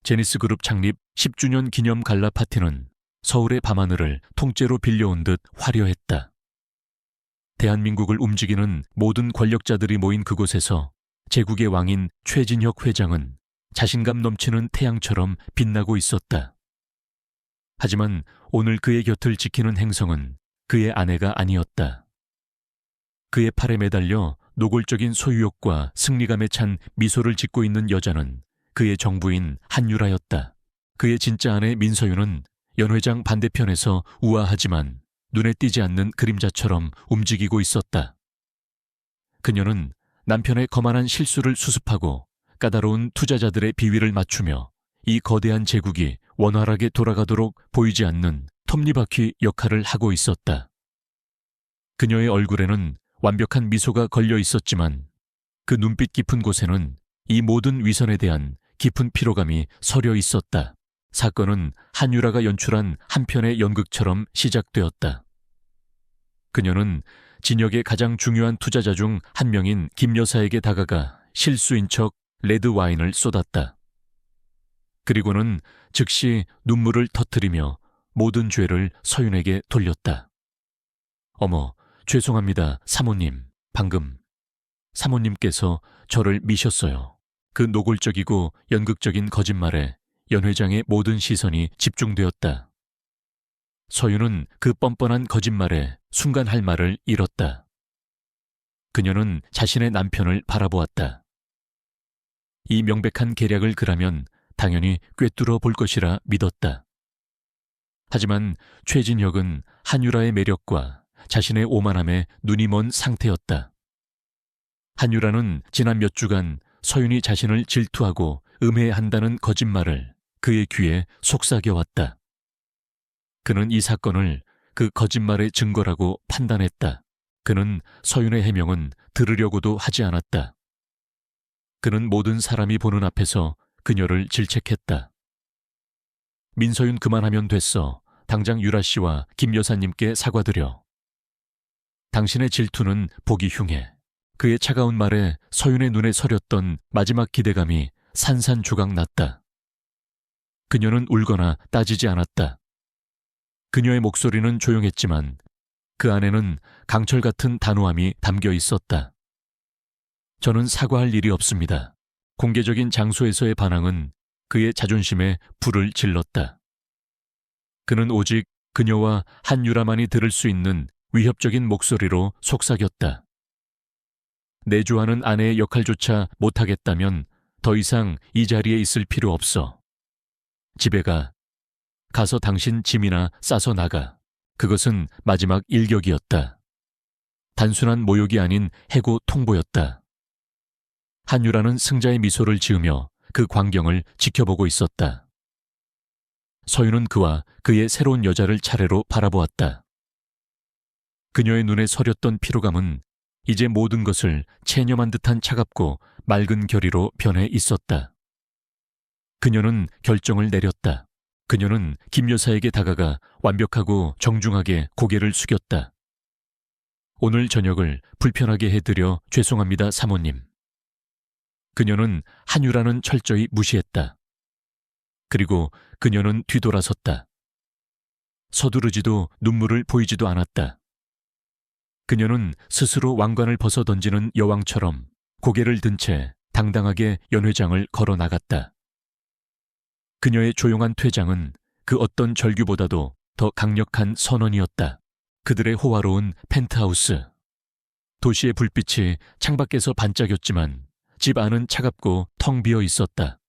제니스 그룹 창립 10주년 기념 갈라 파티는 서울의 밤하늘을 통째로 빌려온 듯 화려했다. 대한민국을 움직이는 모든 권력자들이 모인 그곳에서 제국의 왕인 최진혁 회장은 자신감 넘치는 태양처럼 빛나고 있었다. 하지만 오늘 그의 곁을 지키는 행성은 그의 아내가 아니었다. 그의 팔에 매달려 노골적인 소유욕과 승리감에 찬 미소를 짓고 있는 여자는 그의 정부인 한유라였다. 그의 진짜 아내 민서유는 연 회장 반대편에서 우아하지만 눈에 띄지 않는 그림자처럼 움직이고 있었다. 그녀는 남편의 거만한 실수를 수습하고 까다로운 투자자들의 비위를 맞추며 이 거대한 제국이 원활하게 돌아가도록 보이지 않는 톱니바퀴 역할을 하고 있었다. 그녀의 얼굴에는 완벽한 미소가 걸려 있었지만 그 눈빛 깊은 곳에는 이 모든 위선에 대한 깊은 피로감이 서려 있었다. 사건은 한유라가 연출한 한 편의 연극처럼 시작되었다. 그녀는 진혁의 가장 중요한 투자자 중 한 명인 김 여사에게 다가가 실수인 척 레드 와인을 쏟았다. 그리고는 즉시 눈물을 터뜨리며 모든 죄를 서윤에게 돌렸다. 어머, 죄송합니다, 사모님. 방금 사모님께서 저를 미셨어요. 그 노골적이고 연극적인 거짓말에 연 회장의 모든 시선이 집중되었다. 서윤은 그 뻔뻔한 거짓말에 순간 할 말을 잃었다. 그녀는 자신의 남편을 바라보았다. 이 명백한 계략을 그라면 당연히 꿰뚫어 볼 것이라 믿었다. 하지만 최진혁은 한유라의 매력과 자신의 오만함에 눈이 먼 상태였다. 한유라는 지난 몇 주간 서윤이 자신을 질투하고 음해한다는 거짓말을 그의 귀에 속삭여왔다. 그는 이 사건을 그 거짓말의 증거라고 판단했다. 그는 서윤의 해명은 들으려고도 하지 않았다. 그는 모든 사람이 보는 앞에서 그녀를 질책했다. 민서윤 그만하면 됐어. 당장 유라 씨와 김 여사님께 사과드려. 당신의 질투는 보기 흉해. 그의 차가운 말에 서윤의 눈에 서렸던 마지막 기대감이 산산조각 났다. 그녀는 울거나 따지지 않았다. 그녀의 목소리는 조용했지만 그 안에는 강철 같은 단호함이 담겨 있었다. 저는 사과할 일이 없습니다. 공개적인 장소에서의 반항은 그의 자존심에 불을 질렀다. 그는 오직 그녀와 한유라만이 들을 수 있는 위협적인 목소리로 속삭였다. 내조하는 아내의 역할조차 못하겠다면 더 이상 이 자리에 있을 필요 없어. 집에 가서 당신 짐이나 싸서 나가. 그것은 마지막 일격이었다. 단순한 모욕이 아닌 해고 통보였다. 한유라는 승자의 미소를 지으며 그 광경을 지켜보고 있었다. 서윤은 그와 그의 새로운 여자를 차례로 바라보았다. 그녀의 눈에 서렸던 피로감은 이제 모든 것을 체념한 듯한 차갑고 맑은 결의로 변해 있었다. 그녀는 결정을 내렸다. 그녀는 김 여사에게 다가가 완벽하고 정중하게 고개를 숙였다. 오늘 저녁을 불편하게 해드려 죄송합니다, 사모님. 그녀는 한유라는 철저히 무시했다. 그리고 그녀는 뒤돌아섰다. 서두르지도 눈물을 보이지도 않았다. 그녀는 스스로 왕관을 벗어던지는 여왕처럼 고개를 든 채 당당하게 연 회장을 걸어 나갔다. 그녀의 조용한 퇴장은 그 어떤 절규보다도 더 강력한 선언이었다. 그들의 호화로운 펜트하우스. 도시의 불빛이 창밖에서 반짝였지만 집 안은 차갑고 텅 비어 있었다.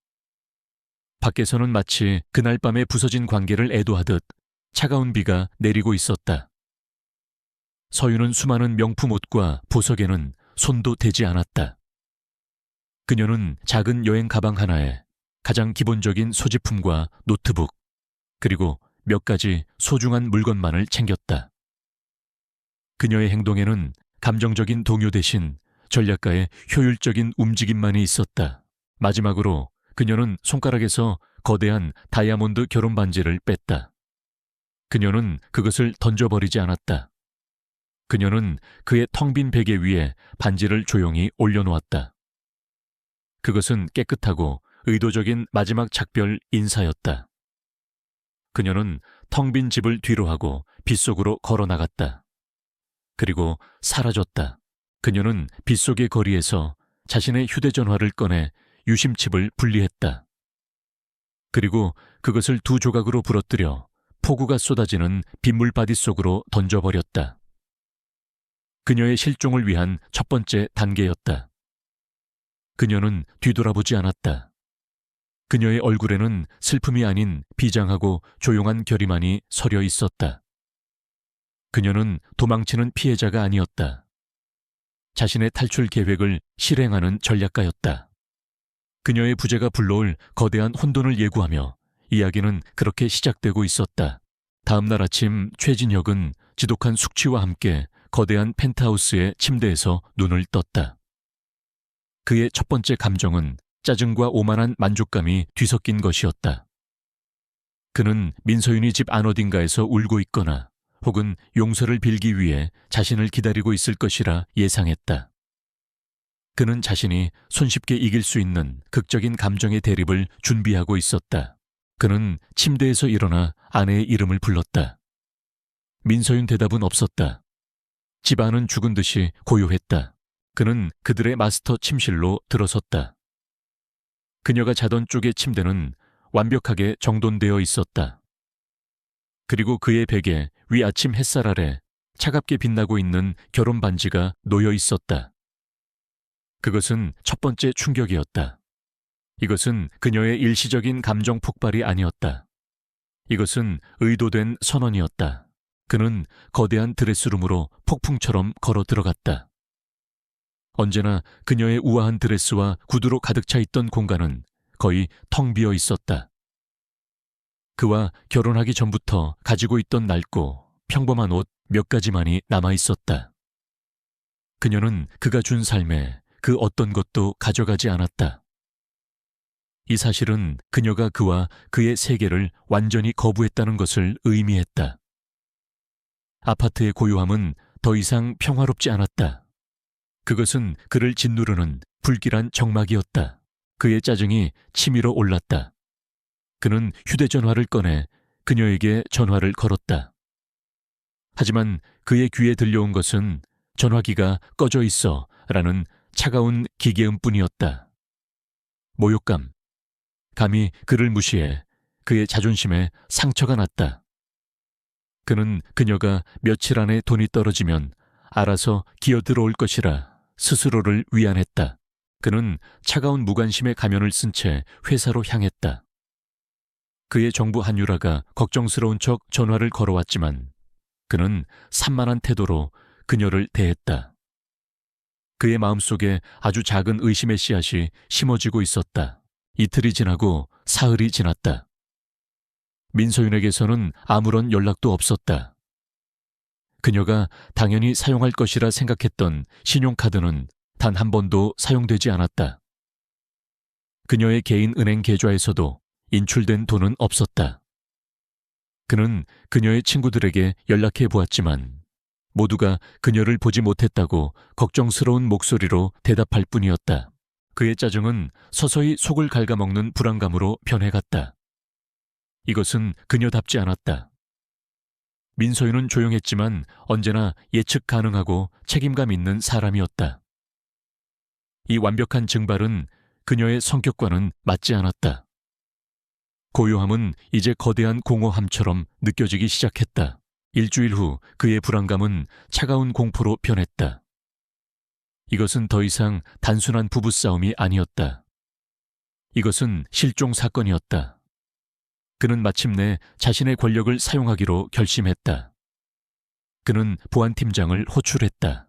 밖에서는 마치 그날 밤에 부서진 관계를 애도하듯 차가운 비가 내리고 있었다. 서윤은 수많은 명품 옷과 보석에는 손도 대지 않았다. 그녀는 작은 여행 가방 하나에 가장 기본적인 소지품과 노트북, 그리고 몇 가지 소중한 물건만을 챙겼다. 그녀의 행동에는 감정적인 동요 대신 전략가의 효율적인 움직임만이 있었다. 마지막으로 그녀는 손가락에서 거대한 다이아몬드 결혼 반지를 뺐다. 그녀는 그것을 던져버리지 않았다. 그녀는 그의 텅 빈 베개 위에 반지를 조용히 올려놓았다. 그것은 깨끗하고 의도적인 마지막 작별 인사였다. 그녀는 텅 빈 집을 뒤로하고 빗속으로 걸어 나갔다. 그리고 사라졌다. 그녀는 빗속의 거리에서 자신의 휴대전화를 꺼내 유심칩을 분리했다. 그리고 그것을 두 조각으로 부러뜨려 폭우가 쏟아지는 빗물바디 속으로 던져버렸다. 그녀의 실종을 위한 첫 번째 단계였다. 그녀는 뒤돌아보지 않았다. 그녀의 얼굴에는 슬픔이 아닌 비장하고 조용한 결의만이 서려 있었다. 그녀는 도망치는 피해자가 아니었다. 자신의 탈출 계획을 실행하는 전략가였다. 그녀의 부재가 불러올 거대한 혼돈을 예고하며 이야기는 그렇게 시작되고 있었다. 다음 날 아침 최진혁은 지독한 숙취와 함께 거대한 펜트하우스의 침대에서 눈을 떴다. 그의 첫 번째 감정은 짜증과 오만한 만족감이 뒤섞인 것이었다. 그는 민서윤이 집 안 어딘가에서 울고 있거나 혹은 용서를 빌기 위해 자신을 기다리고 있을 것이라 예상했다. 그는 자신이 손쉽게 이길 수 있는 극적인 감정의 대립을 준비하고 있었다. 그는 침대에서 일어나 아내의 이름을 불렀다. 민서윤 대답은 없었다. 집 안은 죽은 듯이 고요했다. 그는 그들의 마스터 침실로 들어섰다. 그녀가 자던 쪽의 침대는 완벽하게 정돈되어 있었다. 그리고 그의 베개 위 아침 햇살 아래 차갑게 빛나고 있는 결혼 반지가 놓여 있었다. 그것은 첫 번째 충격이었다. 이것은 그녀의 일시적인 감정 폭발이 아니었다. 이것은 의도된 선언이었다. 그는 거대한 드레스룸으로 폭풍처럼 걸어 들어갔다. 언제나 그녀의 우아한 드레스와 구두로 가득 차 있던 공간은 거의 텅 비어 있었다. 그와 결혼하기 전부터 가지고 있던 낡고 평범한 옷 몇 가지만이 남아 있었다. 그녀는 그가 준 삶에 그 어떤 것도 가져가지 않았다. 이 사실은 그녀가 그와 그의 세계를 완전히 거부했다는 것을 의미했다. 아파트의 고요함은 더 이상 평화롭지 않았다. 그것은 그를 짓누르는 불길한 정막이었다. 그의 짜증이 치밀어 올랐다. 그는 휴대전화를 꺼내 그녀에게 전화를 걸었다. 하지만 그의 귀에 들려온 것은 전화기가 꺼져 있어 라는 차가운 기계음뿐이었다. 모욕감. 감히 그를 무시해 그의 자존심에 상처가 났다. 그는 그녀가 며칠 안에 돈이 떨어지면 알아서 기어들어올 것이라 스스로를 위안했다. 그는 차가운 무관심의 가면을 쓴 채 회사로 향했다. 그의 정부 한유라가 걱정스러운 척 전화를 걸어왔지만 그는 산만한 태도로 그녀를 대했다. 그의 마음속에 아주 작은 의심의 씨앗이 심어지고 있었다. 이틀이 지나고 사흘이 지났다. 민서윤에게서는 아무런 연락도 없었다. 그녀가 당연히 사용할 것이라 생각했던 신용카드는 단 한 번도 사용되지 않았다. 그녀의 개인 은행 계좌에서도 인출된 돈은 없었다. 그는 그녀의 친구들에게 연락해 보았지만 모두가 그녀를 보지 못했다고 걱정스러운 목소리로 대답할 뿐이었다. 그의 짜증은 서서히 속을 갉아먹는 불안감으로 변해갔다. 이것은 그녀답지 않았다. 민서윤은 조용했지만 언제나 예측 가능하고 책임감 있는 사람이었다. 이 완벽한 증발은 그녀의 성격과는 맞지 않았다. 고요함은 이제 거대한 공허함처럼 느껴지기 시작했다. 일주일 후 그의 불안감은 차가운 공포로 변했다. 이것은 더 이상 단순한 부부싸움이 아니었다. 이것은 실종 사건이었다. 그는 마침내 자신의 권력을 사용하기로 결심했다. 그는 보안팀장을 호출했다.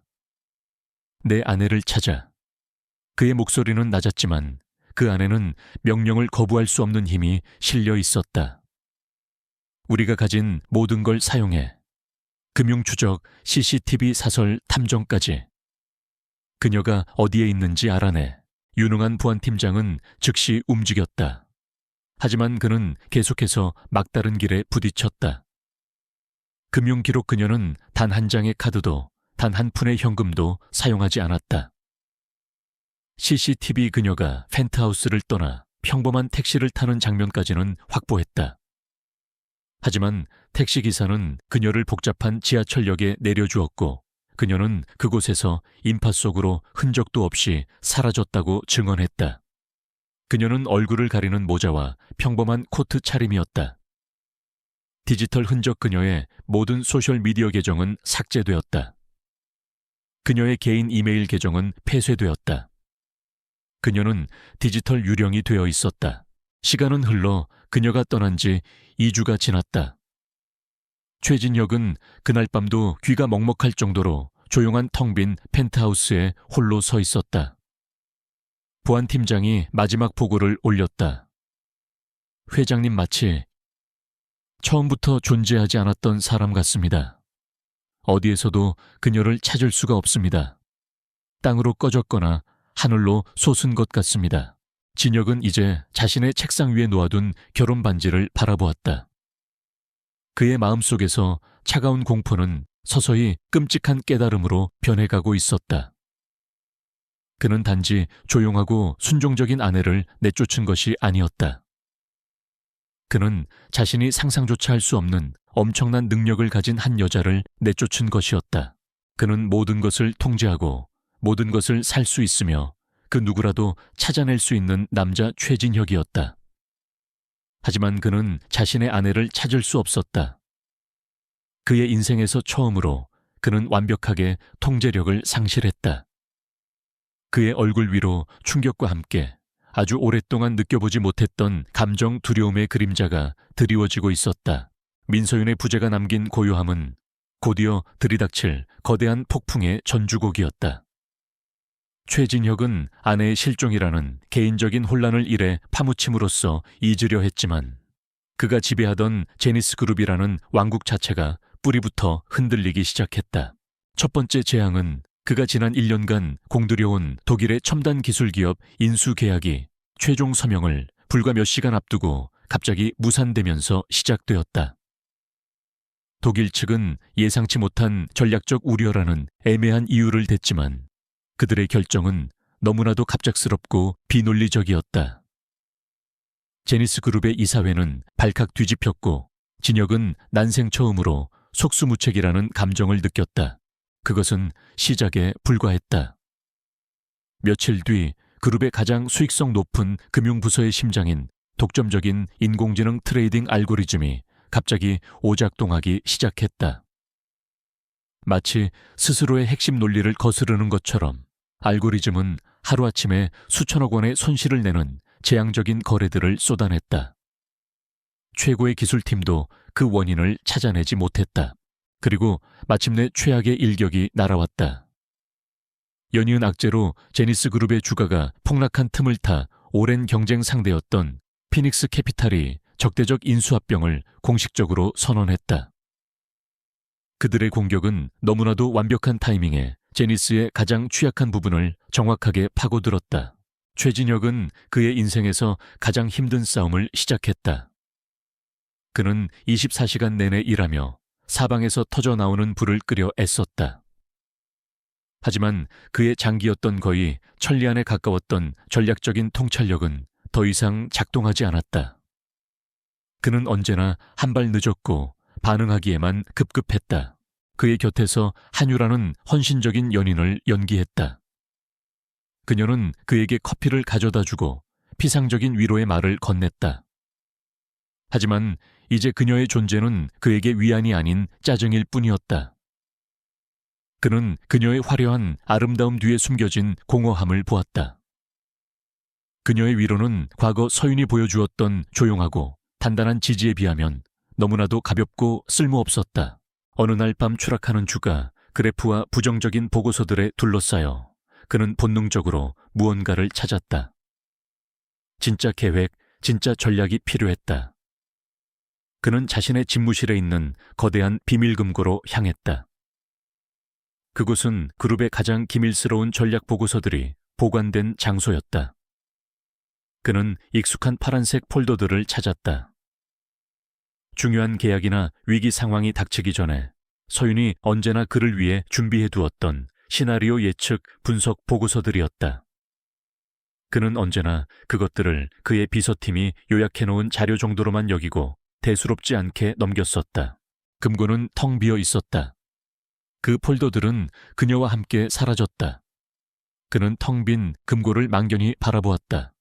내 아내를 찾아. 그의 목소리는 낮았지만 그 안에는 명령을 거부할 수 없는 힘이 실려 있었다. 우리가 가진 모든 걸 사용해. 금융추적, CCTV 사설 탐정까지. 그녀가 어디에 있는지 알아내. 유능한 보안팀장은 즉시 움직였다. 하지만 그는 계속해서 막다른 길에 부딪혔다. 금융기록 그녀는 단 한 장의 카드도 단 한 푼의 현금도 사용하지 않았다. CCTV 그녀가 펜트하우스를 떠나 평범한 택시를 타는 장면까지는 확보했다. 하지만 택시기사는 그녀를 복잡한 지하철역에 내려주었고 그녀는 그곳에서 인파 속으로 흔적도 없이 사라졌다고 증언했다. 그녀는 얼굴을 가리는 모자와 평범한 코트 차림이었다. 디지털 흔적 그녀의 모든 소셜미디어 계정은 삭제되었다. 그녀의 개인 이메일 계정은 폐쇄되었다. 그녀는 디지털 유령이 되어 있었다. 시간은 흘러 그녀가 떠난 지 2주가 지났다. 최진혁은 그날 밤도 귀가 먹먹할 정도로 조용한 텅 빈 펜트하우스에 홀로 서 있었다. 보안팀장이 마지막 보고를 올렸다. 회장님 마치 처음부터 존재하지 않았던 사람 같습니다. 어디에서도 그녀를 찾을 수가 없습니다. 땅으로 꺼졌거나 하늘로 솟은 것 같습니다. 진혁은 이제 자신의 책상 위에 놓아둔 결혼 반지를 바라보았다. 그의 마음속에서 차가운 공포는 서서히 끔찍한 깨달음으로 변해가고 있었다. 그는 단지 조용하고 순종적인 아내를 내쫓은 것이 아니었다. 그는 자신이 상상조차 할 수 없는 엄청난 능력을 가진 한 여자를 내쫓은 것이었다. 그는 모든 것을 통제하고 모든 것을 살 수 있으며 그 누구라도 찾아낼 수 있는 남자 최진혁이었다. 하지만 그는 자신의 아내를 찾을 수 없었다. 그의 인생에서 처음으로 그는 완벽하게 통제력을 상실했다. 그의 얼굴 위로 충격과 함께 아주 오랫동안 느껴보지 못했던 감정 두려움의 그림자가 드리워지고 있었다. 민서윤의 부재가 남긴 고요함은 곧이어 들이닥칠 거대한 폭풍의 전주곡이었다. 최진혁은 아내의 실종이라는 개인적인 혼란을 일에 파묻힘으로써 잊으려 했지만 그가 지배하던 제니스 그룹이라는 왕국 자체가 뿌리부터 흔들리기 시작했다. 첫 번째 재앙은 그가 지난 1년간 공들여온 독일의 첨단 기술 기업 인수 계약이 최종 서명을 불과 몇 시간 앞두고 갑자기 무산되면서 시작되었다. 독일 측은 예상치 못한 전략적 우려라는 애매한 이유를 댔지만 그들의 결정은 너무나도 갑작스럽고 비논리적이었다. 제니스 그룹의 이사회는 발칵 뒤집혔고 진혁은 난생 처음으로 속수무책이라는 감정을 느꼈다. 그것은 시작에 불과했다. 며칠 뒤 그룹의 가장 수익성 높은 금융부서의 심장인 독점적인 인공지능 트레이딩 알고리즘이 갑자기 오작동하기 시작했다. 마치 스스로의 핵심 논리를 거스르는 것처럼 알고리즘은 하루아침에 수천억 원의 손실을 내는 재앙적인 거래들을 쏟아냈다. 최고의 기술팀도 그 원인을 찾아내지 못했다. 그리고 마침내 최악의 일격이 날아왔다. 연이은 악재로 제니스 그룹의 주가가 폭락한 틈을 타 오랜 경쟁 상대였던 피닉스 캐피탈이 적대적 인수합병을 공식적으로 선언했다. 그들의 공격은 너무나도 완벽한 타이밍에 제니스의 가장 취약한 부분을 정확하게 파고들었다. 최진혁은 그의 인생에서 가장 힘든 싸움을 시작했다. 그는 24시간 내내 일하며 사방에서 터져나오는 불을 끄려 애썼다. 하지만 그의 장기였던 거의 천리안에 가까웠던 전략적인 통찰력은 더 이상 작동하지 않았다. 그는 언제나 한 발 늦었고 반응하기에만 급급했다. 그의 곁에서 한유라는 헌신적인 연인을 연기했다. 그녀는 그에게 커피를 가져다 주고 피상적인 위로의 말을 건넸다. 하지만 이제 그녀의 존재는 그에게 위안이 아닌 짜증일 뿐이었다. 그는 그녀의 화려한 아름다움 뒤에 숨겨진 공허함을 보았다. 그녀의 위로는 과거 서윤이 보여주었던 조용하고 단단한 지지에 비하면 너무나도 가볍고 쓸모없었다. 어느 날 밤 추락하는 주가 그래프와 부정적인 보고서들에 둘러싸여 그는 본능적으로 무언가를 찾았다. 진짜 계획, 진짜 전략이 필요했다. 그는 자신의 집무실에 있는 거대한 비밀금고로 향했다. 그곳은 그룹의 가장 기밀스러운 전략 보고서들이 보관된 장소였다. 그는 익숙한 파란색 폴더들을 찾았다. 중요한 계약이나 위기 상황이 닥치기 전에 서윤이 언제나 그를 위해 준비해 두었던 시나리오 예측 분석 보고서들이었다. 그는 언제나 그것들을 그의 비서팀이 요약해놓은 자료 정도로만 여기고 대수롭지 않게 넘겼었다. 금고는 텅 비어 있었다. 그 폴더들은 그녀와 함께 사라졌다. 그는 텅 빈 금고를 망견히 바라보았다.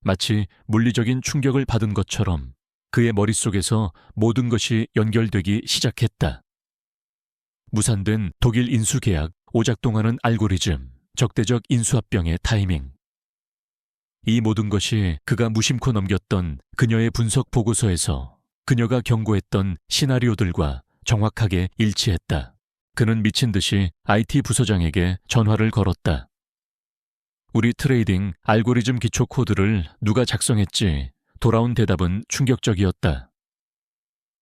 마치 물리적인 충격을 받은 것처럼 그의 머릿속에서 모든 것이 연결되기 시작했다. 무산된 독일 인수 계약, 오작동하는 알고리즘, 적대적 인수합병의 타이밍. 이 모든 것이 그가 무심코 넘겼던 그녀의 분석 보고서에서 그녀가 경고했던 시나리오들과 정확하게 일치했다. 그는 미친 듯이 IT 부서장에게 전화를 걸었다. 우리 트레이딩 알고리즘 기초 코드를 누가 작성했지? 돌아온 대답은 충격적이었다.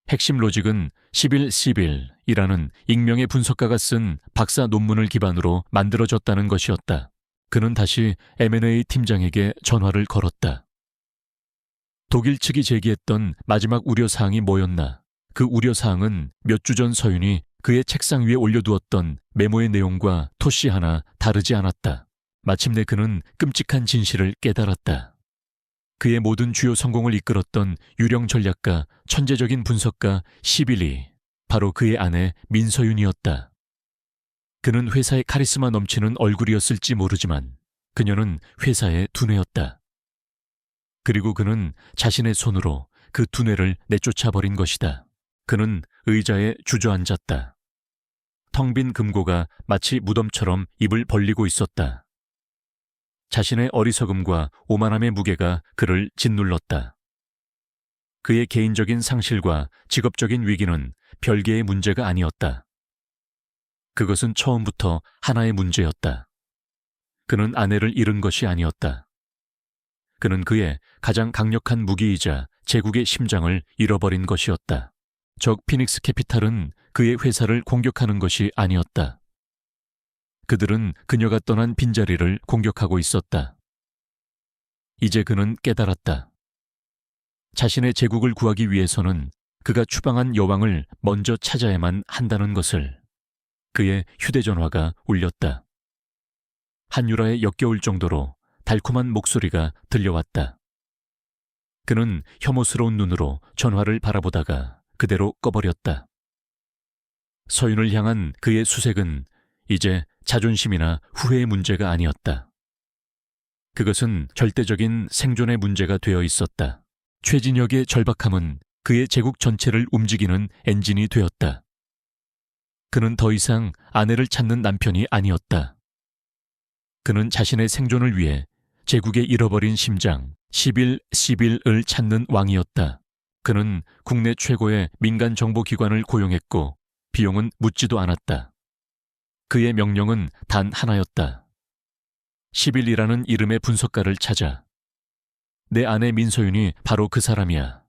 핵심 로직은 1111이라는 익명의 분석가가 쓴 박사 논문을 기반으로 만들어졌다는 것이었다. 그는 다시 M&A 팀장에게 전화를 걸었다. 독일 측이 제기했던 마지막 우려사항이 뭐였나? 그 우려사항은 몇 주 전 서윤이 그의 책상 위에 올려두었던 메모의 내용과 토시 하나 다르지 않았다. 마침내 그는 끔찍한 진실을 깨달았다. 그의 모든 주요 성공을 이끌었던 유령 전략가, 천재적인 분석가 시빌리, 바로 그의 아내 민서윤이었다. 그는 회사의 카리스마 넘치는 얼굴이었을지 모르지만 그녀는 회사의 두뇌였다. 그리고 그는 자신의 손으로 그 두뇌를 내쫓아버린 것이다. 그는 의자에 주저앉았다. 텅 빈 금고가 마치 무덤처럼 입을 벌리고 있었다. 자신의 어리석음과 오만함의 무게가 그를 짓눌렀다. 그의 개인적인 상실과 직업적인 위기는 별개의 문제가 아니었다. 그것은 처음부터 하나의 문제였다. 그는 아내를 잃은 것이 아니었다. 그는 그의 가장 강력한 무기이자 제국의 심장을 잃어버린 것이었다. 적 피닉스 캐피탈은 그의 회사를 공격하는 것이 아니었다. 그들은 그녀가 떠난 빈자리를 공격하고 있었다. 이제 그는 깨달았다. 자신의 제국을 구하기 위해서는 그가 추방한 여왕을 먼저 찾아야만 한다는 것을. 그의 휴대전화가 울렸다. 한유라의 역겨울 정도로 달콤한 목소리가 들려왔다. 그는 혐오스러운 눈으로 전화를 바라보다가 그대로 꺼버렸다. 서윤을 향한 그의 수색은 이제 자존심이나 후회의 문제가 아니었다. 그것은 절대적인 생존의 문제가 되어 있었다. 최진혁의 절박함은 그의 제국 전체를 움직이는 엔진이 되었다. 그는 더 이상 아내를 찾는 남편이 아니었다. 그는 자신의 생존을 위해 제국의 잃어버린 심장 1111을 찾는 왕이었다. 그는 국내 최고의 민간 정보기관을 고용했고 비용은 묻지도 않았다. 그의 명령은 단 하나였다. 11이라는 이름의 분석가를 찾아. 내 아내 민서윤이 바로 그 사람이야.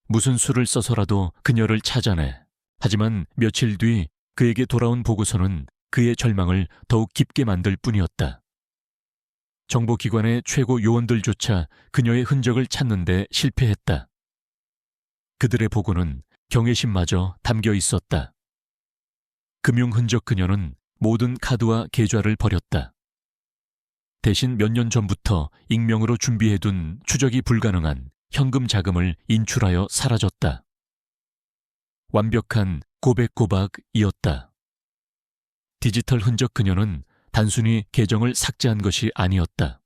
무슨 수를 써서라도 그녀를 찾아내. 하지만 며칠 뒤 그에게 돌아온 보고서는 그의 절망을 더욱 깊게 만들 뿐이었다. 정보기관의 최고 요원들조차 그녀의 흔적을 찾는 데 실패했다. 그들의 보고는 경외심마저 담겨 있었다. 금융 흔적 그녀는 모든 카드와 계좌를 버렸다. 대신 몇 년 전부터 익명으로 준비해둔 추적이 불가능한 현금 자금을 인출하여 사라졌다. 완벽한 고백고박이었다. 디지털 흔적 그녀는 단순히 계정을 삭제한 것이 아니었다.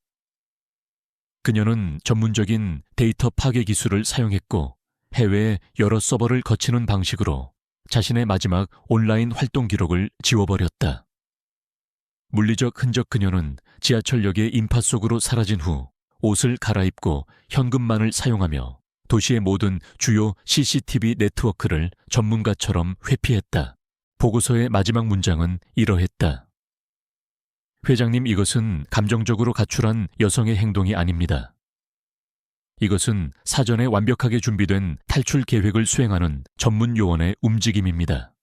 그녀는 전문적인 데이터 파괴 기술을 사용했고 해외의 여러 서버를 거치는 방식으로 자신의 마지막 온라인 활동 기록을 지워버렸다. 물리적 흔적 그녀는 지하철역의 인파 속으로 사라진 후 옷을 갈아입고 현금만을 사용하며 도시의 모든 주요 CCTV 네트워크를 전문가처럼 회피했다. 보고서의 마지막 문장은 이러했다. 회장님, 이것은 감정적으로 가출한 여성의 행동이 아닙니다. 이것은 사전에 완벽하게 준비된 탈출 계획을 수행하는 전문 요원의 움직임입니다.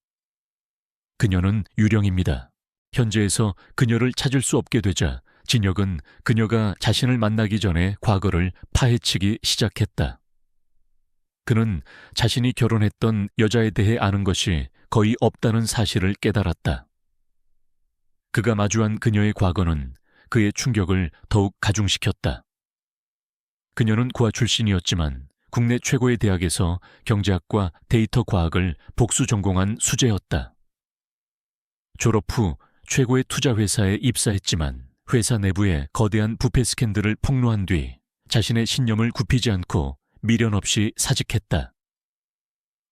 그녀는 유령입니다. 현재에서 그녀를 찾을 수 없게 되자 진혁은 그녀가 자신을 만나기 전에 과거를 파헤치기 시작했다. 그는 자신이 결혼했던 여자에 대해 아는 것이 거의 없다는 사실을 깨달았다. 그가 마주한 그녀의 과거는 그의 충격을 더욱 가중시켰다. 그녀는 고아 출신이었지만 국내 최고의 대학에서 경제학과 데이터 과학을 복수 전공한 수재였다. 졸업 후 최고의 투자 회사에 입사했지만 회사 내부에 거대한 부패 스캔들을 폭로한 뒤 자신의 신념을 굽히지 않고 미련 없이 사직했다.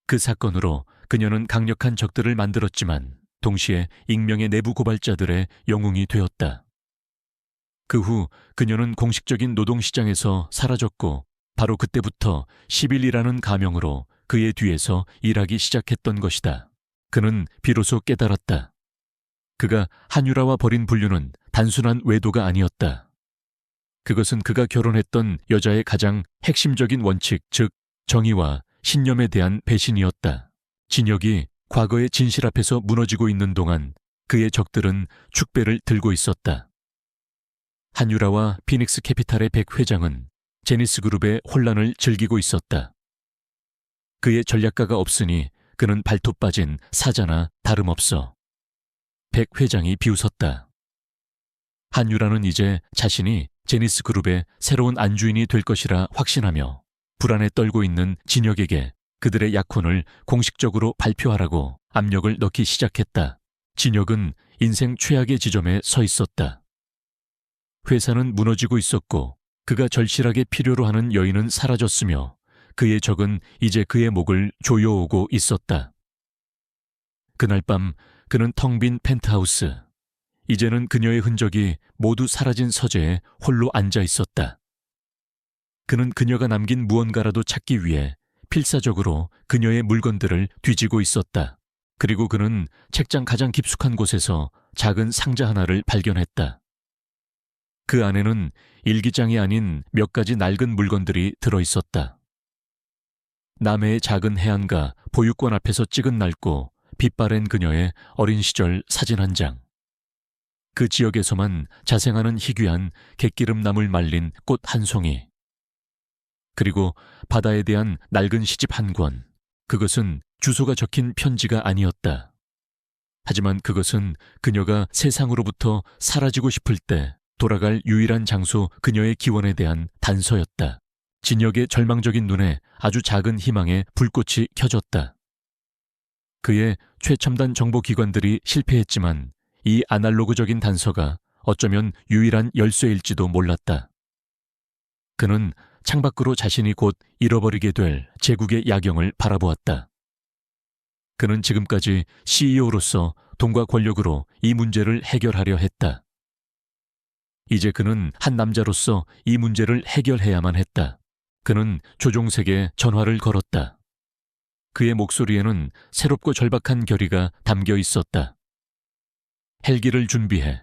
그 사건으로 그녀는 강력한 적들을 만들었지만 동시에 익명의 내부 고발자들의 영웅이 되었다. 그 후 그녀는 공식적인 노동시장에서 사라졌고 바로 그때부터 10일이라는 가명으로 그의 뒤에서 일하기 시작했던 것이다. 그는 비로소 깨달았다. 그가 한유라와 벌인 분류는 단순한 외도가 아니었다. 그것은 그가 결혼했던 여자의 가장 핵심적인 원칙, 즉 정의와 신념에 대한 배신이었다. 진혁이 과거의 진실 앞에서 무너지고 있는 동안 그의 적들은 축배를 들고 있었다. 한유라와 피닉스 캐피탈의 백 회장은 제니스 그룹의 혼란을 즐기고 있었다. 그의 전략가가 없으니 그는 발톱 빠진 사자나 다름없어. 백 회장이 비웃었다. 한유라는 이제 자신이 제니스 그룹의 새로운 안주인이 될 것이라 확신하며 불안에 떨고 있는 진혁에게 그들의 약혼을 공식적으로 발표하라고 압력을 넣기 시작했다. 진혁은 인생 최악의 지점에 서 있었다. 회사는 무너지고 있었고 그가 절실하게 필요로 하는 여인은 사라졌으며 그의 적은 이제 그의 목을 조여오고 있었다. 그날 밤 그는 텅 빈 펜트하우스, 이제는 그녀의 흔적이 모두 사라진 서재에 홀로 앉아 있었다. 그는 그녀가 남긴 무언가라도 찾기 위해 필사적으로 그녀의 물건들을 뒤지고 있었다. 그리고 그는 책장 가장 깊숙한 곳에서 작은 상자 하나를 발견했다. 그 안에는 일기장이 아닌 몇 가지 낡은 물건들이 들어있었다. 남해의 작은 해안가 보육원 앞에서 찍은 낡고 빛바랜 그녀의 어린 시절 사진 한 장. 그 지역에서만 자생하는 희귀한 갯기름나물 말린 꽃 한 송이. 그리고 바다에 대한 낡은 시집 한 권. 그것은 주소가 적힌 편지가 아니었다. 하지만 그것은 그녀가 세상으로부터 사라지고 싶을 때 돌아갈 유일한 장소 그녀의 기원에 대한 단서였다. 진혁의 절망적인 눈에 아주 작은 희망의 불꽃이 켜졌다. 그의 최첨단 정보기관들이 실패했지만 이 아날로그적인 단서가 어쩌면 유일한 열쇠일지도 몰랐다. 그는 창밖으로 자신이 곧 잃어버리게 될 제국의 야경을 바라보았다. 그는 지금까지 CEO로서 돈과 권력으로 이 문제를 해결하려 했다. 이제 그는 한 남자로서 이 문제를 해결해야만 했다. 그는 조종색에 전화를 걸었다. 그의 목소리에는 새롭고 절박한 결의가 담겨 있었다. 헬기를 준비해.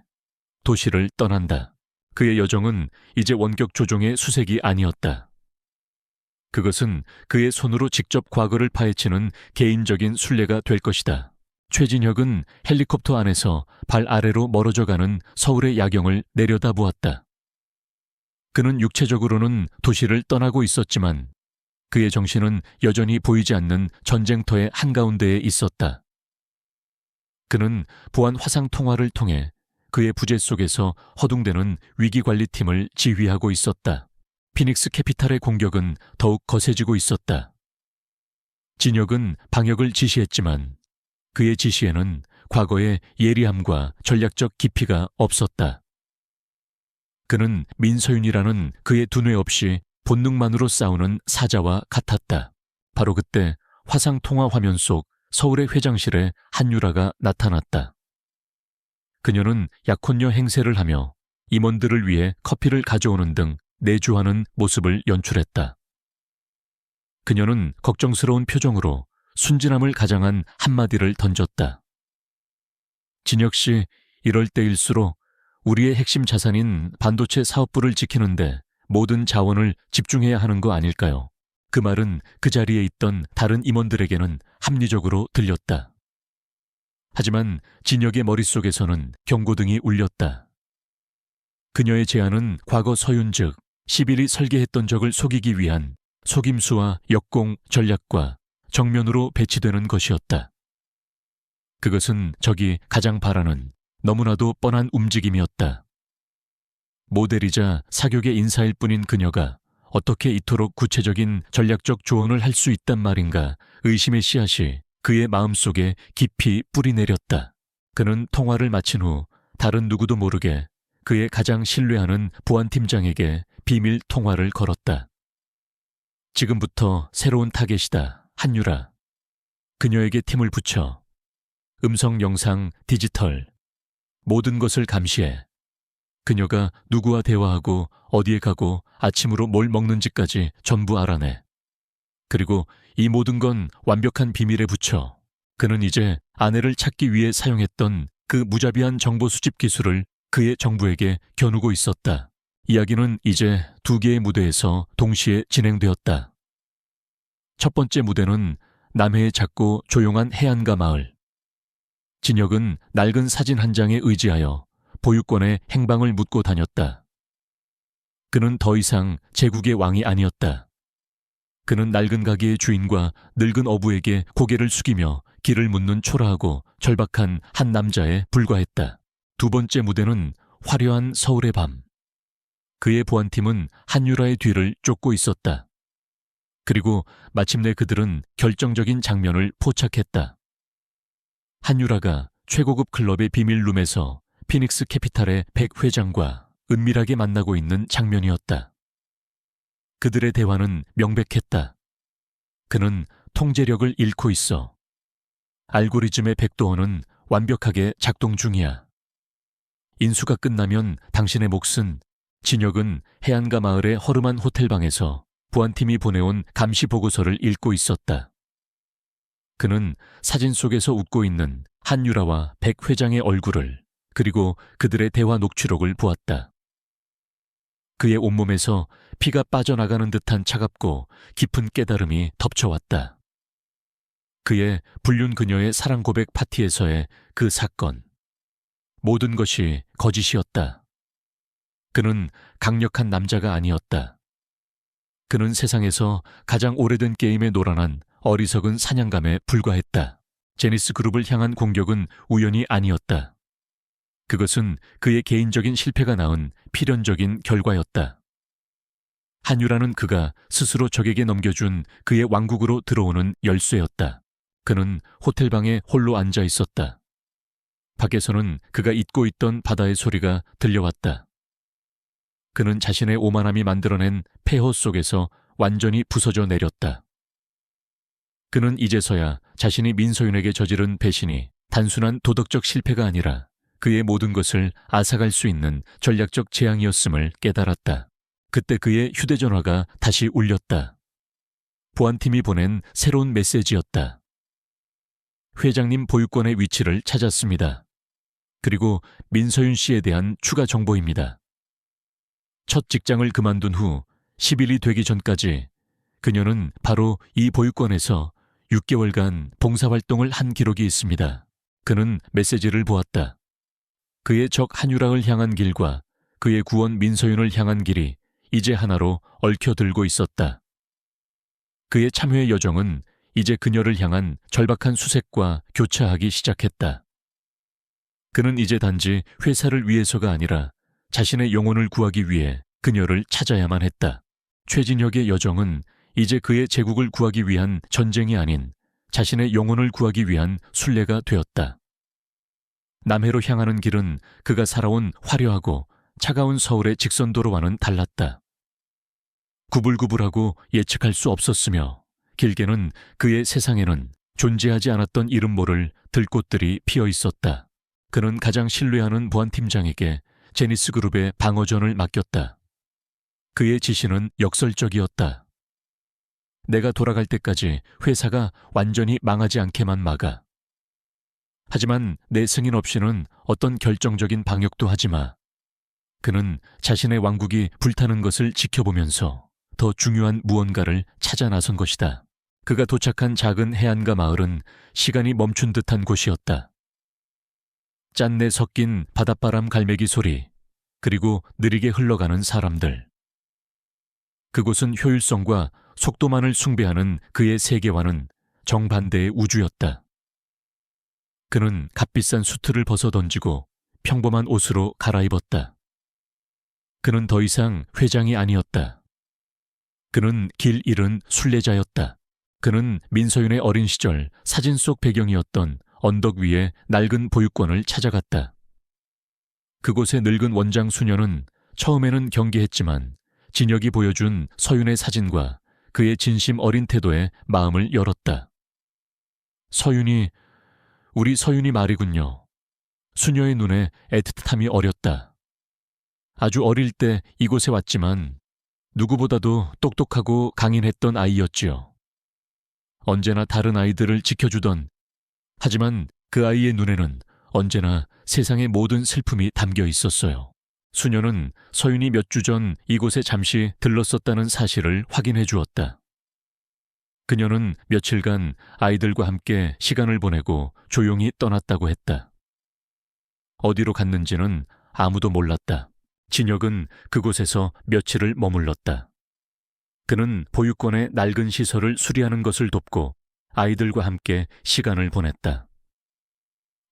도시를 떠난다. 그의 여정은 이제 원격 조종의 수색이 아니었다. 그것은 그의 손으로 직접 과거를 파헤치는 개인적인 순례가 될 것이다. 최진혁은 헬리콥터 안에서 발 아래로 멀어져가는 서울의 야경을 내려다보았다. 그는 육체적으로는 도시를 떠나고 있었지만 그의 정신은 여전히 보이지 않는 전쟁터의 한가운데에 있었다. 그는 보안 화상 통화를 통해 그의 부재 속에서 허둥대는 위기관리팀을 지휘하고 있었다. 피닉스 캐피탈의 공격은 더욱 거세지고 있었다. 진혁은 방역을 지시했지만 그의 지시에는 과거의 예리함과 전략적 깊이가 없었다. 그는 민서윤이라는 그의 두뇌 없이 본능만으로 싸우는 사자와 같았다. 바로 그때 화상통화 화면 속 서울의 회장실에 한유라가 나타났다. 그녀는 약혼녀 행세를 하며 임원들을 위해 커피를 가져오는 등 내주하는 모습을 연출했다. 그녀는 걱정스러운 표정으로 순진함을 가장한 한마디를 던졌다. 진혁 씨, 이럴 때일수록 우리의 핵심 자산인 반도체 사업부를 지키는데 모든 자원을 집중해야 하는 거 아닐까요? 그 말은 그 자리에 있던 다른 임원들에게는 합리적으로 들렸다. 하지만 진혁의 머릿속에서는 경고등이 울렸다. 그녀의 제안은 과거 서윤 즉 11이 설계했던 적을 속이기 위한 속임수와 역공 전략과 정면으로 배치되는 것이었다. 그것은 적이 가장 바라는 너무나도 뻔한 움직임이었다. 모델이자 사격의 인사일 뿐인 그녀가 어떻게 이토록 구체적인 전략적 조언을 할 수 있단 말인가 의심의 씨앗이 그의 마음속에 깊이 뿌리내렸다. 그는 통화를 마친 후 다른 누구도 모르게 그의 가장 신뢰하는 보안팀장에게 비밀 통화를 걸었다. 지금부터 새로운 타겟이다, 한유라. 그녀에게 팀을 붙여 음성, 영상, 디지털 모든 것을 감시해. 그녀가 누구와 대화하고 어디에 가고 아침으로 뭘 먹는지까지 전부 알아내. 그리고 이 모든 건 완벽한 비밀에 붙여 그는 이제 아내를 찾기 위해 사용했던 그 무자비한 정보 수집 기술을 그의 정부에게 겨누고 있었다. 이야기는 이제 두 개의 무대에서 동시에 진행되었다. 첫 번째 무대는 남해의 작고 조용한 해안가 마을. 진혁은 낡은 사진 한 장에 의지하여 보유권의 행방을 묻고 다녔다. 그는 더 이상 제국의 왕이 아니었다. 그는 낡은 가게의 주인과 늙은 어부에게 고개를 숙이며 길을 묻는 초라하고 절박한 한 남자에 불과했다. 두 번째 무대는 화려한 서울의 밤. 그의 보안팀은 한유라의 뒤를 쫓고 있었다. 그리고 마침내 그들은 결정적인 장면을 포착했다. 한유라가 최고급 클럽의 비밀룸에서 피닉스 캐피탈의 백 회장과 은밀하게 만나고 있는 장면이었다. 그들의 대화는 명백했다. 그는 통제력을 잃고 있어. 알고리즘의 백도어는 완벽하게 작동 중이야. 인수가 끝나면 당신의 몫은 진혁은 해안가 마을의 허름한 호텔방에서 보안팀이 보내온 감시 보고서를 읽고 있었다. 그는 사진 속에서 웃고 있는 한유라와 백 회장의 얼굴을 그리고 그들의 대화 녹취록을 보았다. 그의 온몸에서 피가 빠져나가는 듯한 차갑고 깊은 깨달음이 덮쳐왔다. 그의 불륜 그녀의 사랑 고백 파티에서의 그 사건. 모든 것이 거짓이었다. 그는 강력한 남자가 아니었다. 그는 세상에서 가장 오래된 게임에 놀아난 어리석은 사냥감에 불과했다. 제니스 그룹을 향한 공격은 우연이 아니었다. 그것은 그의 개인적인 실패가 낳은 필연적인 결과였다. 한유라는 그가 스스로 적에게 넘겨준 그의 왕국으로 들어오는 열쇠였다. 그는 호텔방에 홀로 앉아 있었다. 밖에서는 그가 잊고 있던 바다의 소리가 들려왔다. 그는 자신의 오만함이 만들어낸 폐허 속에서 완전히 부서져 내렸다. 그는 이제서야 자신이 민서윤에게 저지른 배신이 단순한 도덕적 실패가 아니라 그의 모든 것을 앗아갈 수 있는 전략적 재앙이었음을 깨달았다. 그때 그의 휴대전화가 다시 울렸다. 보안팀이 보낸 새로운 메시지였다. 회장님 보유권의 위치를 찾았습니다. 그리고 민서윤 씨에 대한 추가 정보입니다. 첫 직장을 그만둔 후 10일이 되기 전까지 그녀는 바로 이 보유권에서 6개월간 봉사활동을 한 기록이 있습니다. 그는 메시지를 보았다. 그의 적 한유라를 향한 길과 그의 구원 민서윤을 향한 길이 이제 하나로 얽혀들고 있었다. 그의 참회의 여정은 이제 그녀를 향한 절박한 수색과 교차하기 시작했다. 그는 이제 단지 회사를 위해서가 아니라 자신의 영혼을 구하기 위해 그녀를 찾아야만 했다. 최진혁의 여정은 이제 그의 제국을 구하기 위한 전쟁이 아닌 자신의 영혼을 구하기 위한 순례가 되었다. 남해로 향하는 길은 그가 살아온 화려하고 차가운 서울의 직선도로와는 달랐다. 구불구불하고 예측할 수 없었으며 길게는 그의 세상에는 존재하지 않았던 이름 모를 들꽃들이 피어 있었다. 그는 가장 신뢰하는 보안팀장에게 제니스 그룹의 방어전을 맡겼다. 그의 지시는 역설적이었다. 내가 돌아갈 때까지 회사가 완전히 망하지 않게만 막아. 하지만 내 승인 없이는 어떤 결정적인 방역도 하지 마. 그는 자신의 왕국이 불타는 것을 지켜보면서 더 중요한 무언가를 찾아 나선 것이다. 그가 도착한 작은 해안가 마을은 시간이 멈춘 듯한 곳이었다. 짠내 섞인 바닷바람 갈매기 소리, 그리고 느리게 흘러가는 사람들. 그곳은 효율성과 속도만을 숭배하는 그의 세계와는 정반대의 우주였다. 그는 값비싼 수트를 벗어 던지고 평범한 옷으로 갈아입었다. 그는 더 이상 회장이 아니었다. 그는 길 잃은 순례자였다. 그는 민서윤의 어린 시절 사진 속 배경이었던 언덕 위의 낡은 보육원을 찾아갔다. 그곳의 늙은 원장 수녀는 처음에는 경계했지만 진혁이 보여준 서윤의 사진과 그의 진심 어린 태도에 마음을 열었다. 서윤이, 우리 서윤이 말이군요. 수녀의 눈에 애틋함이 어렸다. 아주 어릴 때 이곳에 왔지만 누구보다도 똑똑하고 강인했던 아이였지요. 언제나 다른 아이들을 지켜주던, 하지만 그 아이의 눈에는 언제나 세상의 모든 슬픔이 담겨 있었어요. 수녀는 서윤이 몇 주 전 이곳에 잠시 들렀었다는 사실을 확인해 주었다. 그녀는 며칠간 아이들과 함께 시간을 보내고 조용히 떠났다고 했다. 어디로 갔는지는 아무도 몰랐다. 진혁은 그곳에서 며칠을 머물렀다. 그는 보육원의 낡은 시설을 수리하는 것을 돕고 아이들과 함께 시간을 보냈다.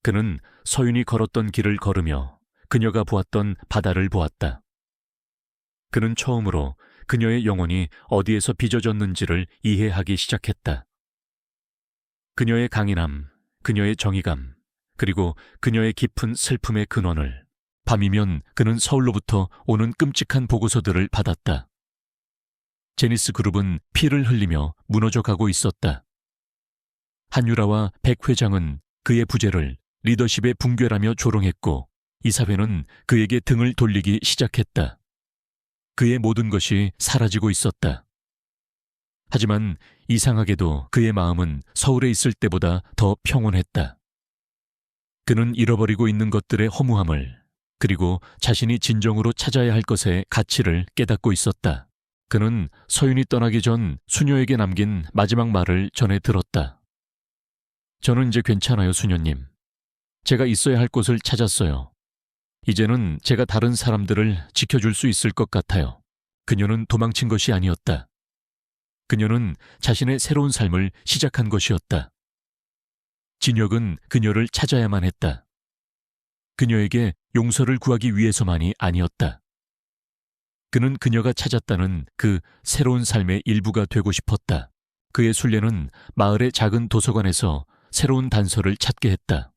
그는 서윤이 걸었던 길을 걸으며 그녀가 보았던 바다를 보았다. 그는 처음으로 그녀의 영혼이 어디에서 빚어졌는지를 이해하기 시작했다. 그녀의 강인함, 그녀의 정의감, 그리고 그녀의 깊은 슬픔의 근원을 밤이면 그는 서울로부터 오는 끔찍한 보고서들을 받았다. 제니스 그룹은 피를 흘리며 무너져 가고 있었다. 한유라와 백 회장은 그의 부재를 리더십의 붕괴라며 조롱했고 이사회는 그에게 등을 돌리기 시작했다. 그의 모든 것이 사라지고 있었다. 하지만 이상하게도 그의 마음은 서울에 있을 때보다 더 평온했다. 그는 잃어버리고 있는 것들의 허무함을, 그리고 자신이 진정으로 찾아야 할 것의 가치를 깨닫고 있었다. 그는 서윤이 떠나기 전 수녀에게 남긴 마지막 말을 전해 들었다. 저는 이제 괜찮아요, 수녀님. 제가 있어야 할 곳을 찾았어요. 이제는 제가 다른 사람들을 지켜줄 수 있을 것 같아요. 그녀는 도망친 것이 아니었다. 그녀는 자신의 새로운 삶을 시작한 것이었다. 진혁은 그녀를 찾아야만 했다. 그녀에게 용서를 구하기 위해서만이 아니었다. 그는 그녀가 찾았다는 그 새로운 삶의 일부가 되고 싶었다. 그의 순례는 마을의 작은 도서관에서 새로운 단서를 찾게 했다.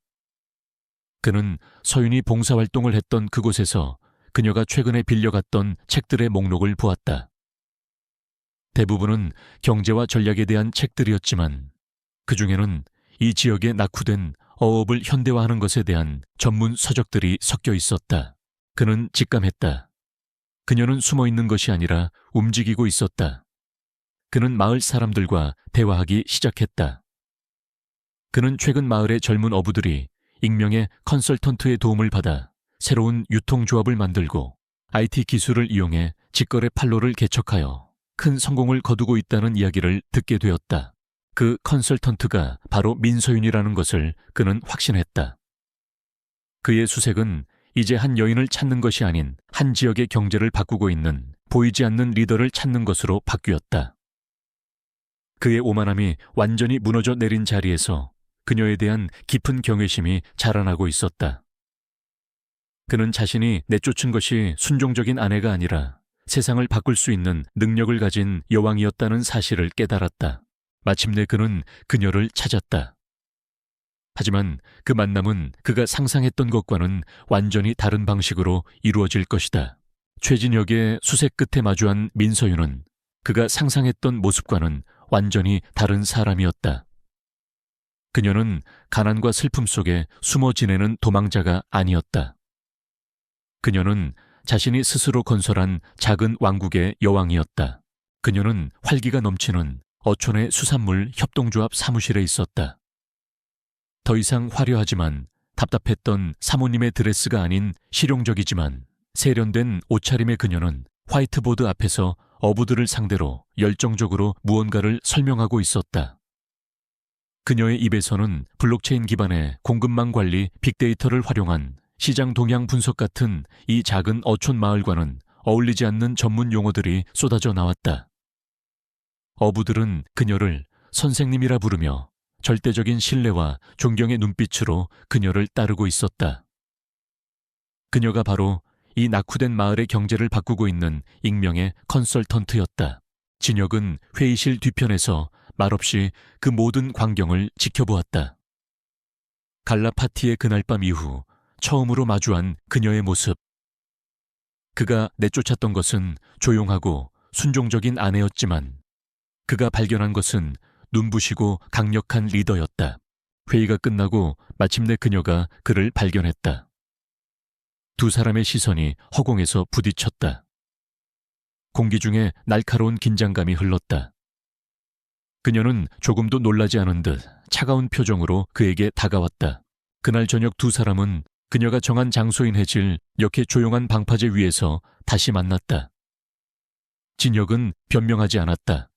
그는 서윤이 봉사활동을 했던 그곳에서 그녀가 최근에 빌려갔던 책들의 목록을 보았다. 대부분은 경제와 전략에 대한 책들이었지만 그 중에는 이 지역에 낙후된 어업을 현대화하는 것에 대한 전문 서적들이 섞여 있었다. 그는 직감했다. 그녀는 숨어 있는 것이 아니라 움직이고 있었다. 그는 마을 사람들과 대화하기 시작했다. 그는 최근 마을의 젊은 어부들이 익명의 컨설턴트의 도움을 받아 새로운 유통조합을 만들고 IT 기술을 이용해 직거래 판로를 개척하여 큰 성공을 거두고 있다는 이야기를 듣게 되었다. 그 컨설턴트가 바로 민서윤이라는 것을 그는 확신했다. 그의 수색은 이제 한 여인을 찾는 것이 아닌 한 지역의 경제를 바꾸고 있는 보이지 않는 리더를 찾는 것으로 바뀌었다. 그의 오만함이 완전히 무너져 내린 자리에서 그녀에 대한 깊은 경외심이 자라나고 있었다. 그는 자신이 내쫓은 것이 순종적인 아내가 아니라 세상을 바꿀 수 있는 능력을 가진 여왕이었다는 사실을 깨달았다. 마침내 그는 그녀를 찾았다. 하지만 그 만남은 그가 상상했던 것과는 완전히 다른 방식으로 이루어질 것이다. 최진혁의 수색 끝에 마주한 민서윤은 그가 상상했던 모습과는 완전히 다른 사람이었다. 그녀는 가난과 슬픔 속에 숨어 지내는 도망자가 아니었다. 그녀는 자신이 스스로 건설한 작은 왕국의 여왕이었다. 그녀는 활기가 넘치는 어촌의 수산물 협동조합 사무실에 있었다. 더 이상 화려하지만 답답했던 사모님의 드레스가 아닌 실용적이지만 세련된 옷차림의 그녀는 화이트보드 앞에서 어부들을 상대로 열정적으로 무언가를 설명하고 있었다. 그녀의 입에서는 블록체인 기반의 공급망 관리 빅데이터를 활용한 시장 동향 분석 같은 이 작은 어촌 마을과는 어울리지 않는 전문 용어들이 쏟아져 나왔다. 어부들은 그녀를 선생님이라 부르며 절대적인 신뢰와 존경의 눈빛으로 그녀를 따르고 있었다. 그녀가 바로 이 낙후된 마을의 경제를 바꾸고 있는 익명의 컨설턴트였다. 진혁은 회의실 뒤편에서 말없이 그 모든 광경을 지켜보았다. 갈라 파티의 그날 밤 이후 처음으로 마주한 그녀의 모습. 그가 내쫓았던 것은 조용하고 순종적인 아내였지만 그가 발견한 것은 눈부시고 강력한 리더였다. 회의가 끝나고 마침내 그녀가 그를 발견했다. 두 사람의 시선이 허공에서 부딪혔다. 공기 중에 날카로운 긴장감이 흘렀다. 그녀는 조금도 놀라지 않은 듯 차가운 표정으로 그에게 다가왔다. 그날 저녁 두 사람은 그녀가 정한 장소인 해질 역의 조용한 방파제 위에서 다시 만났다. 진혁은 변명하지 않았다.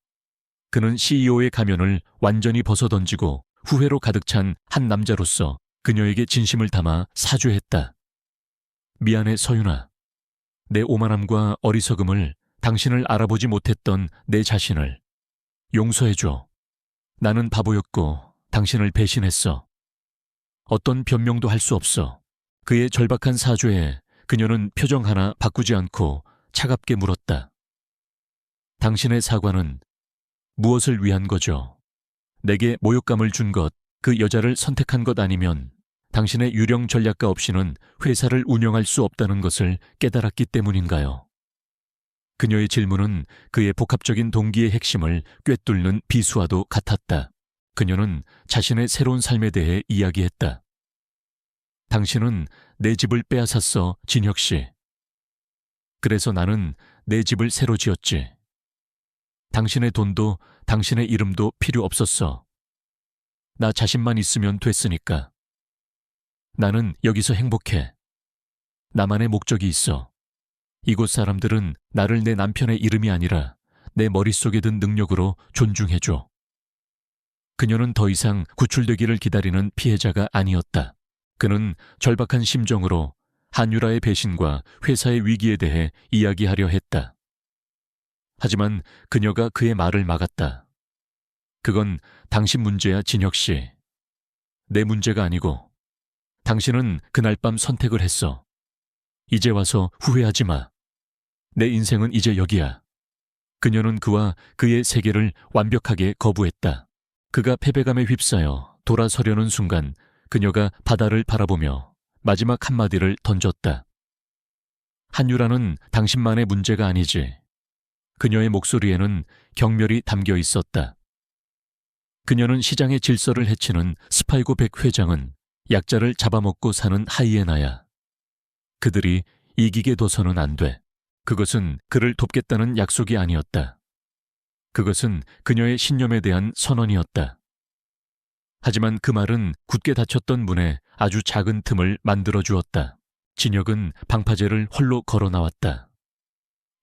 그는 CEO의 가면을 완전히 벗어던지고 후회로 가득 찬 한 남자로서 그녀에게 진심을 담아 사죄했다. 미안해 서윤아. 내 오만함과 어리석음을, 당신을 알아보지 못했던 내 자신을 용서해줘. 나는 바보였고 당신을 배신했어. 어떤 변명도 할 수 없어. 그의 절박한 사죄에 그녀는 표정 하나 바꾸지 않고 차갑게 물었다. 당신의 사과는 무엇을 위한 거죠? 내게 모욕감을 준 것, 그 여자를 선택한 것 아니면 당신의 유령 전략가 없이는 회사를 운영할 수 없다는 것을 깨달았기 때문인가요? 그녀의 질문은 그의 복합적인 동기의 핵심을 꿰뚫는 비수와도 같았다. 그녀는 자신의 새로운 삶에 대해 이야기했다. 당신은 내 집을 빼앗았어, 진혁 씨. 그래서 나는 내 집을 새로 지었지. 당신의 돈도 당신의 이름도 필요 없었어. 나 자신만 있으면 됐으니까. 나는 여기서 행복해. 나만의 목적이 있어. 이곳 사람들은 나를 내 남편의 이름이 아니라 내 머릿속에 든 능력으로 존중해줘. 그녀는 더 이상 구출되기를 기다리는 피해자가 아니었다. 그는 절박한 심정으로 한유라의 배신과 회사의 위기에 대해 이야기하려 했다. 하지만 그녀가 그의 말을 막았다. 그건 당신 문제야, 진혁 씨. 내 문제가 아니고. 당신은 그날 밤 선택을 했어. 이제 와서 후회하지 마. 내 인생은 이제 여기야. 그녀는 그와 그의 세계를 완벽하게 거부했다. 그가 패배감에 휩싸여 돌아서려는 순간 그녀가 바다를 바라보며 마지막 한마디를 던졌다. 한유라는 당신만의 문제가 아니지. 그녀의 목소리에는 경멸이 담겨 있었다. 그녀는 시장의 질서를 해치는 스파이고 백 회장은 약자를 잡아먹고 사는 하이에나야. 그들이 이기게 둬서는 안 돼. 그것은 그를 돕겠다는 약속이 아니었다. 그것은 그녀의 신념에 대한 선언이었다. 하지만 그 말은 굳게 닫혔던 문에 아주 작은 틈을 만들어 주었다. 진혁은 방파제를 홀로 걸어 나왔다.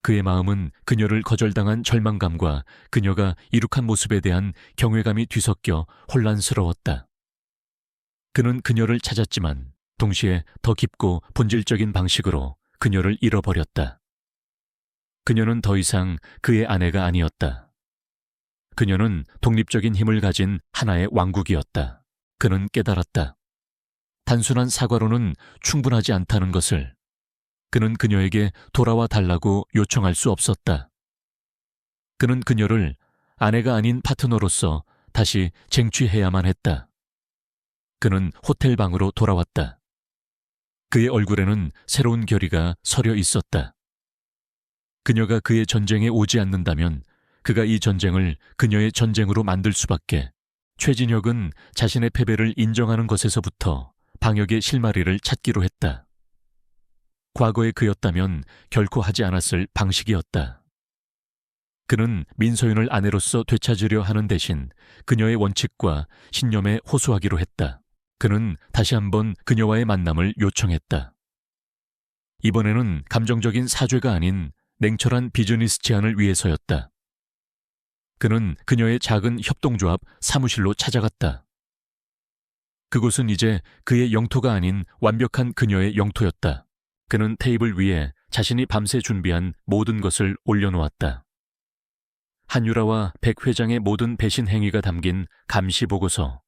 그의 마음은 그녀를 거절당한 절망감과 그녀가 이룩한 모습에 대한 경외감이 뒤섞여 혼란스러웠다. 그는 그녀를 찾았지만 동시에 더 깊고 본질적인 방식으로 그녀를 잃어버렸다. 그녀는 더 이상 그의 아내가 아니었다. 그녀는 독립적인 힘을 가진 하나의 왕국이었다. 그는 깨달았다. 단순한 사과로는 충분하지 않다는 것을. 그는 그녀에게 돌아와 달라고 요청할 수 없었다. 그는 그녀를 아내가 아닌 파트너로서 다시 쟁취해야만 했다. 그는 호텔 방으로 돌아왔다. 그의 얼굴에는 새로운 결의가 서려 있었다. 그녀가 그의 전쟁에 오지 않는다면 그가 이 전쟁을 그녀의 전쟁으로 만들 수밖에. 최진혁은 자신의 패배를 인정하는 것에서부터 방역의 실마리를 찾기로 했다. 과거의 그였다면 결코 하지 않았을 방식이었다. 그는 민서윤을 아내로서 되찾으려 하는 대신 그녀의 원칙과 신념에 호소하기로 했다. 그는 다시 한번 그녀와의 만남을 요청했다. 이번에는 감정적인 사죄가 아닌 냉철한 비즈니스 제안을 위해서였다. 그는 그녀의 작은 협동조합 사무실로 찾아갔다. 그곳은 이제 그의 영토가 아닌 완벽한 그녀의 영토였다. 그는 테이블 위에 자신이 밤새 준비한 모든 것을 올려놓았다. 한유라와 백 회장의 모든 배신 행위가 담긴 감시 보고서,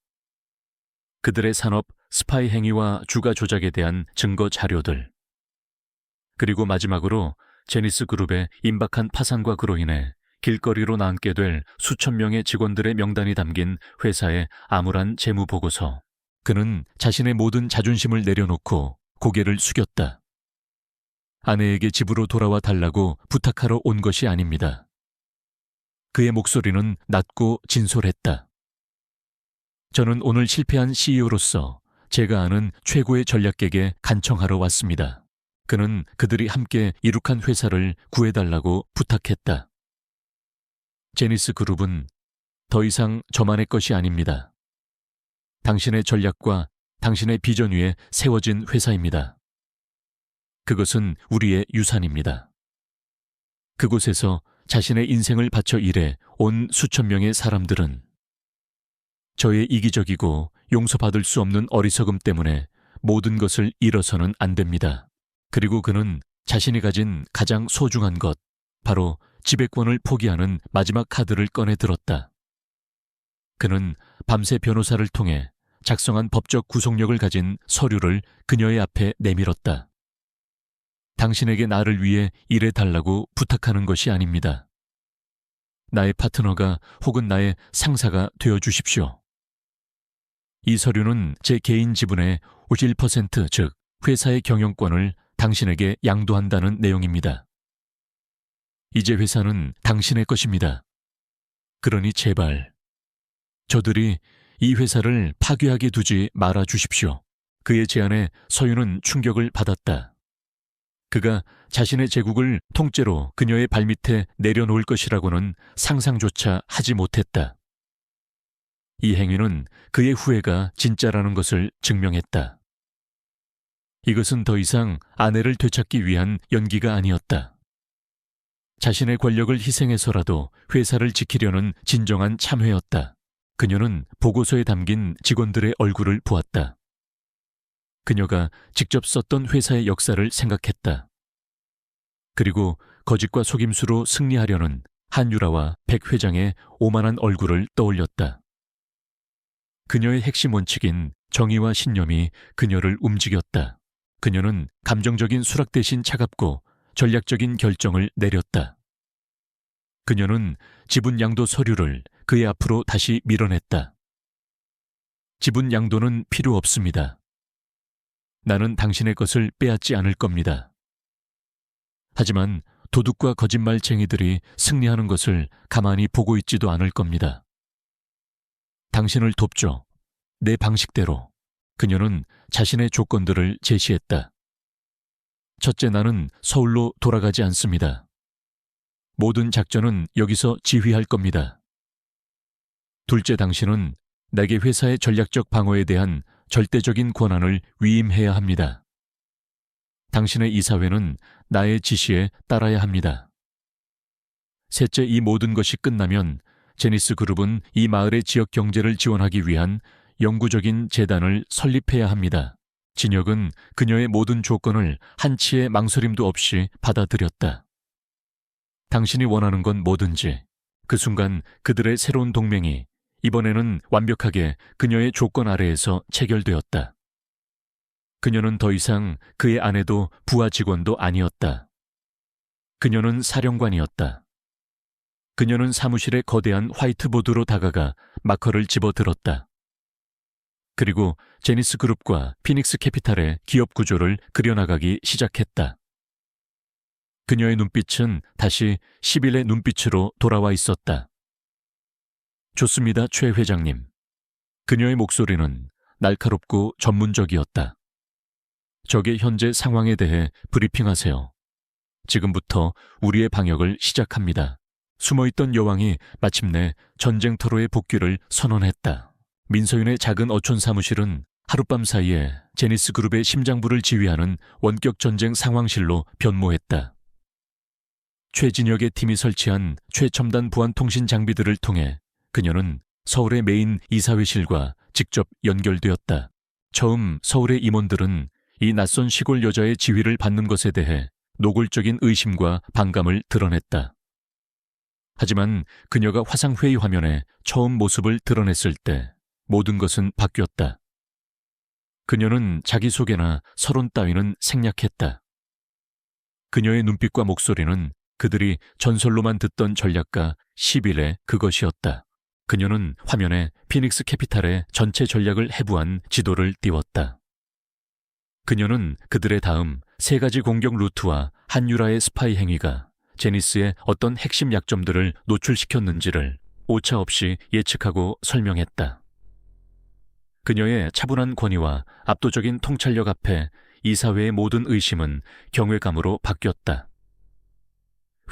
그들의 산업, 스파이 행위와 주가 조작에 대한 증거 자료들, 그리고 마지막으로 제니스 그룹의 임박한 파산과 그로 인해 길거리로 나앉게 될 수천 명의 직원들의 명단이 담긴 회사의 암울한 재무 보고서. 그는 자신의 모든 자존심을 내려놓고 고개를 숙였다. 아내에게 집으로 돌아와 달라고 부탁하러 온 것이 아닙니다. 그의 목소리는 낮고 진솔했다. 저는 오늘 실패한 CEO로서 제가 아는 최고의 전략객에 간청하러 왔습니다. 그는 그들이 함께 이룩한 회사를 구해달라고 부탁했다. 제니스 그룹은 더 이상 저만의 것이 아닙니다. 당신의 전략과 당신의 비전 위에 세워진 회사입니다. 그것은 우리의 유산입니다. 그곳에서 자신의 인생을 바쳐 일해 온 수천 명의 사람들은 저의 이기적이고 용서받을 수 없는 어리석음 때문에 모든 것을 잃어서는 안 됩니다. 그리고 그는 자신이 가진 가장 소중한 것, 바로 지배권을 포기하는 마지막 카드를 꺼내 들었다. 그는 밤새 변호사를 통해 작성한 법적 구속력을 가진 서류를 그녀의 앞에 내밀었다. 당신에게 나를 위해 일해달라고 부탁하는 것이 아닙니다. 나의 파트너가 혹은 나의 상사가 되어주십시오. 이 서류는 제 개인 지분의 51%, 즉 회사의 경영권을 당신에게 양도한다는 내용입니다. 이제 회사는 당신의 것입니다. 그러니 제발 저들이 이 회사를 파괴하게 두지 말아 주십시오. 그의 제안에 서윤은 충격을 받았다. 그가 자신의 제국을 통째로 그녀의 발밑에 내려놓을 것이라고는 상상조차 하지 못했다. 이 행위는 그의 후회가 진짜라는 것을 증명했다. 이것은 더 이상 아내를 되찾기 위한 연기가 아니었다. 자신의 권력을 희생해서라도 회사를 지키려는 진정한 참회였다. 그녀는 보고서에 담긴 직원들의 얼굴을 보았다. 그녀가 직접 썼던 회사의 역사를 생각했다. 그리고 거짓과 속임수로 승리하려는 한유라와 백 회장의 오만한 얼굴을 떠올렸다. 그녀의 핵심 원칙인 정의와 신념이 그녀를 움직였다. 그녀는 감정적인 수락 대신 차갑고 전략적인 결정을 내렸다. 그녀는 지분 양도 서류를 그의 앞으로 다시 밀어냈다. 지분 양도는 필요 없습니다. 나는 당신의 것을 빼앗지 않을 겁니다. 하지만 도둑과 거짓말쟁이들이 승리하는 것을 가만히 보고 있지도 않을 겁니다. 당신을 돕죠. 내 방식대로. 그녀는 자신의 조건들을 제시했다. 첫째, 나는 서울로 돌아가지 않습니다. 모든 작전은 여기서 지휘할 겁니다. 둘째, 당신은 내게 회사의 전략적 방어에 대한 절대적인 권한을 위임해야 합니다. 당신의 이사회는 나의 지시에 따라야 합니다. 셋째, 이 모든 것이 끝나면 제니스 그룹은 이 마을의 지역 경제를 지원하기 위한 영구적인 재단을 설립해야 합니다. 진혁은 그녀의 모든 조건을 한치의 망설임도 없이 받아들였다. 당신이 원하는 건 뭐든지. 그 순간 그들의 새로운 동맹이 이번에는 완벽하게 그녀의 조건 아래에서 체결되었다. 그녀는 더 이상 그의 아내도 부하 직원도 아니었다. 그녀는 사령관이었다. 그녀는 사무실의 거대한 화이트보드로 다가가 마커를 집어들었다. 그리고 제니스 그룹과 피닉스 캐피탈의 기업 구조를 그려나가기 시작했다. 그녀의 눈빛은 다시 10일의 눈빛으로 돌아와 있었다. 좋습니다, 최 회장님. 그녀의 목소리는 날카롭고 전문적이었다. 적의 현재 상황에 대해 브리핑하세요. 지금부터 우리의 방역을 시작합니다. 숨어있던 여왕이 마침내 전쟁터로의 복귀를 선언했다. 민서윤의 작은 어촌 사무실은 하룻밤 사이에 제니스 그룹의 심장부를 지휘하는 원격 전쟁 상황실로 변모했다. 최진혁의 팀이 설치한 최첨단 보안통신 장비들을 통해 그녀는 서울의 메인 이사회실과 직접 연결되었다. 처음 서울의 임원들은 이 낯선 시골 여자의 지휘를 받는 것에 대해 노골적인 의심과 반감을 드러냈다. 하지만 그녀가 화상회의 화면에 처음 모습을 드러냈을 때 모든 것은 바뀌었다. 그녀는 자기소개나 서론 따위는 생략했다. 그녀의 눈빛과 목소리는 그들이 전설로만 듣던 전략가 11의 그것이었다. 그녀는 화면에 피닉스 캐피탈의 전체 전략을 해부한 지도를 띄웠다. 그녀는 그들의 다음 3가지 공격 루트와 한유라의 스파이 행위가 제니스의 어떤 핵심 약점들을 노출시켰는지를 오차없이 예측하고 설명했다. 그녀의 차분한 권위와 압도적인 통찰력 앞에 이사회의 모든 의심은 경외감으로 바뀌었다.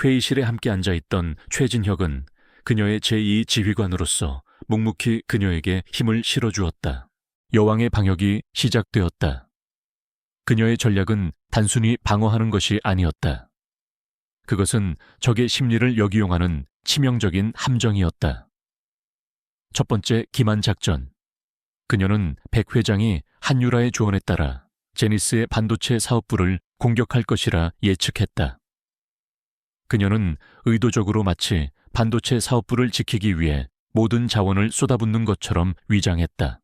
회의실에 함께 앉아있던 최진혁은 그녀의 제2 지휘관으로서 묵묵히 그녀에게 힘을 실어주었다. 여왕의 방역이 시작되었다. 그녀의 전략은 단순히 방어하는 것이 아니었다. 그것은 적의 심리를 역이용하는 치명적인 함정이었다. 첫 번째 기만 작전. 그녀는 백 회장이 한유라의 조언에 따라 제니스의 반도체 사업부를 공격할 것이라 예측했다. 그녀는 의도적으로 마치 반도체 사업부를 지키기 위해 모든 자원을 쏟아붓는 것처럼 위장했다.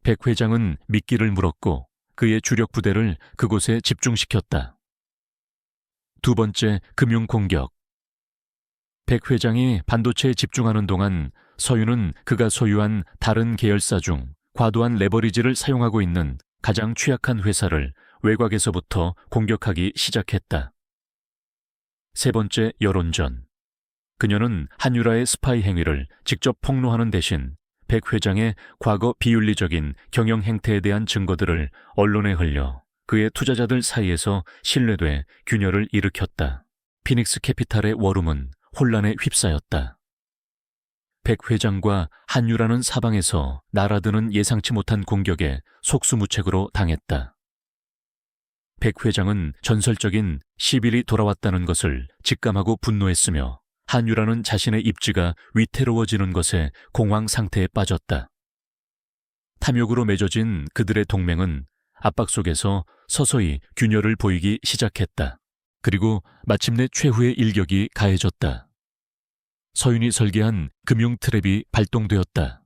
백 회장은 미끼를 물었고 그의 주력 부대를 그곳에 집중시켰다. 두 번째 금융 공격. 백 회장이 반도체에 집중하는 동안 서유는 그가 소유한 다른 계열사 중 과도한 레버리지를 사용하고 있는 가장 취약한 회사를 외곽에서부터 공격하기 시작했다. 세 번째 여론전. 그녀는 한유라의 스파이 행위를 직접 폭로하는 대신 백 회장의 과거 비윤리적인 경영 행태에 대한 증거들을 언론에 흘려 그의 투자자들 사이에서 신뢰돼 균열을 일으켰다. 피닉스 캐피탈의 워룸은 혼란에 휩싸였다. 백 회장과 한유라는 사방에서 날아드는 예상치 못한 공격에 속수무책으로 당했다. 백 회장은 전설적인 10일이 돌아왔다는 것을 직감하고 분노했으며 한유라는 자신의 입지가 위태로워지는 것에 공황 상태에 빠졌다. 탐욕으로 맺어진 그들의 동맹은 압박 속에서 서서히 균열을 보이기 시작했다. 그리고 마침내 최후의 일격이 가해졌다. 서윤이 설계한 금융 트랩이 발동되었다.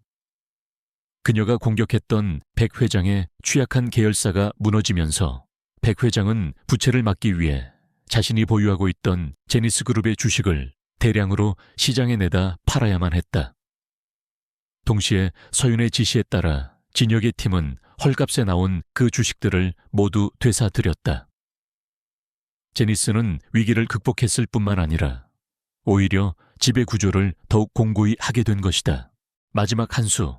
그녀가 공격했던 백 회장의 취약한 계열사가 무너지면서 백 회장은 부채를 막기 위해 자신이 보유하고 있던 제니스 그룹의 주식을 대량으로 시장에 내다 팔아야만 했다. 동시에 서윤의 지시에 따라 진혁의 팀은 헐값에 나온 그 주식들을 모두 되사들였다. 제니스는 위기를 극복했을 뿐만 아니라 오히려 지배 구조를 더욱 공고히 하게 된 것이다. 마지막 한 수.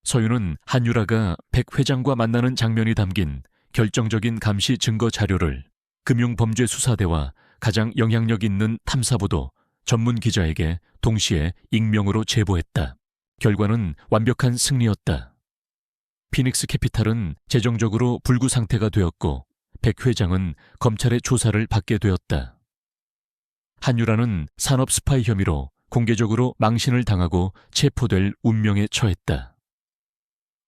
서윤은 한유라가 백 회장과 만나는 장면이 담긴 결정적인 감시 증거 자료를 금융범죄수사대와 가장 영향력 있는 탐사보도 전문 기자에게 동시에 익명으로 제보했다. 결과는 완벽한 승리였다. 피닉스 캐피탈은 재정적으로 불구 상태가 되었고 백 회장은 검찰의 조사를 받게 되었다. 한유라는 산업 스파이 혐의로 공개적으로 망신을 당하고 체포될 운명에 처했다.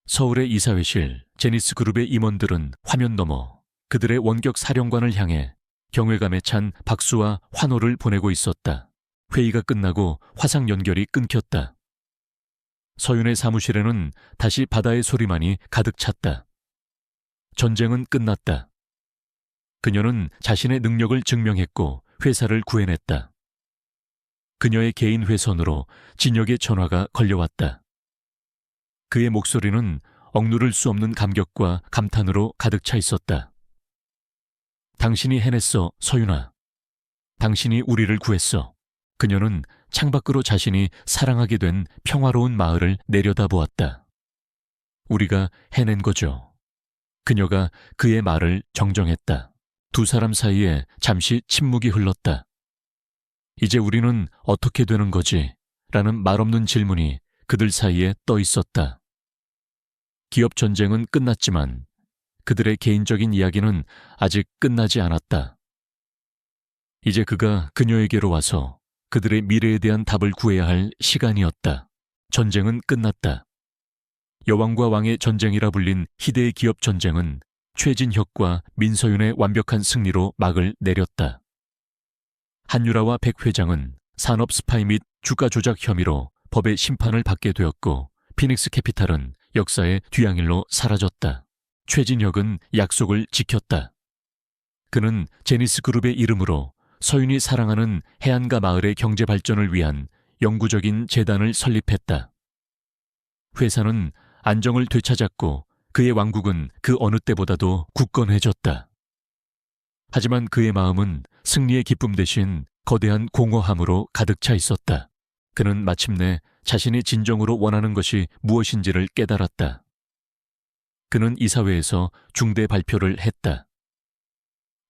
서울의 이사회실 제니스 그룹의 임원들은 화면 너머 그들의 원격 사령관을 향해 경외감에 찬 박수와 환호를 보내고 있었다. 회의가 끝나고 화상 연결이 끊겼다. 서윤의 사무실에는 다시 바다의 소리만이 가득 찼다. 전쟁은 끝났다. 그녀는 자신의 능력을 증명했고 회사를 구해냈다. 그녀의 개인 회선으로 진혁의 전화가 걸려왔다. 그의 목소리는 억누를 수 없는 감격과 감탄으로 가득 차 있었다. 당신이 해냈어, 서윤아. 당신이 우리를 구했어. 그녀는 창밖으로 자신이 사랑하게 된 평화로운 마을을 내려다보았다. 우리가 해낸 거죠. 그녀가 그의 말을 정정했다. 두 사람 사이에 잠시 침묵이 흘렀다. 이제 우리는 어떻게 되는 거지? 라는 말없는 질문이 그들 사이에 떠 있었다. 기업 전쟁은 끝났지만 그들의 개인적인 이야기는 아직 끝나지 않았다. 이제 그가 그녀에게로 와서 그들의 미래에 대한 답을 구해야 할 시간이었다. 전쟁은 끝났다. 여왕과 왕의 전쟁이라 불린 희대의 기업 전쟁은 최진혁과 민서윤의 완벽한 승리로 막을 내렸다. 한유라와 백 회장은 산업 스파이 및 주가 조작 혐의로 법의 심판을 받게 되었고 피닉스 캐피탈은 역사의 뒤양일로 사라졌다. 최진혁은 약속을 지켰다. 그는 제니스 그룹의 이름으로 서윤이 사랑하는 해안가 마을의 경제 발전을 위한 영구적인 재단을 설립했다. 회사는 안정을 되찾았고 그의 왕국은 그 어느 때보다도 굳건해졌다. 하지만 그의 마음은 승리의 기쁨 대신 거대한 공허함으로 가득 차 있었다. 그는 마침내 자신이 진정으로 원하는 것이 무엇인지를 깨달았다. 그는 이사회에서 중대 발표를 했다.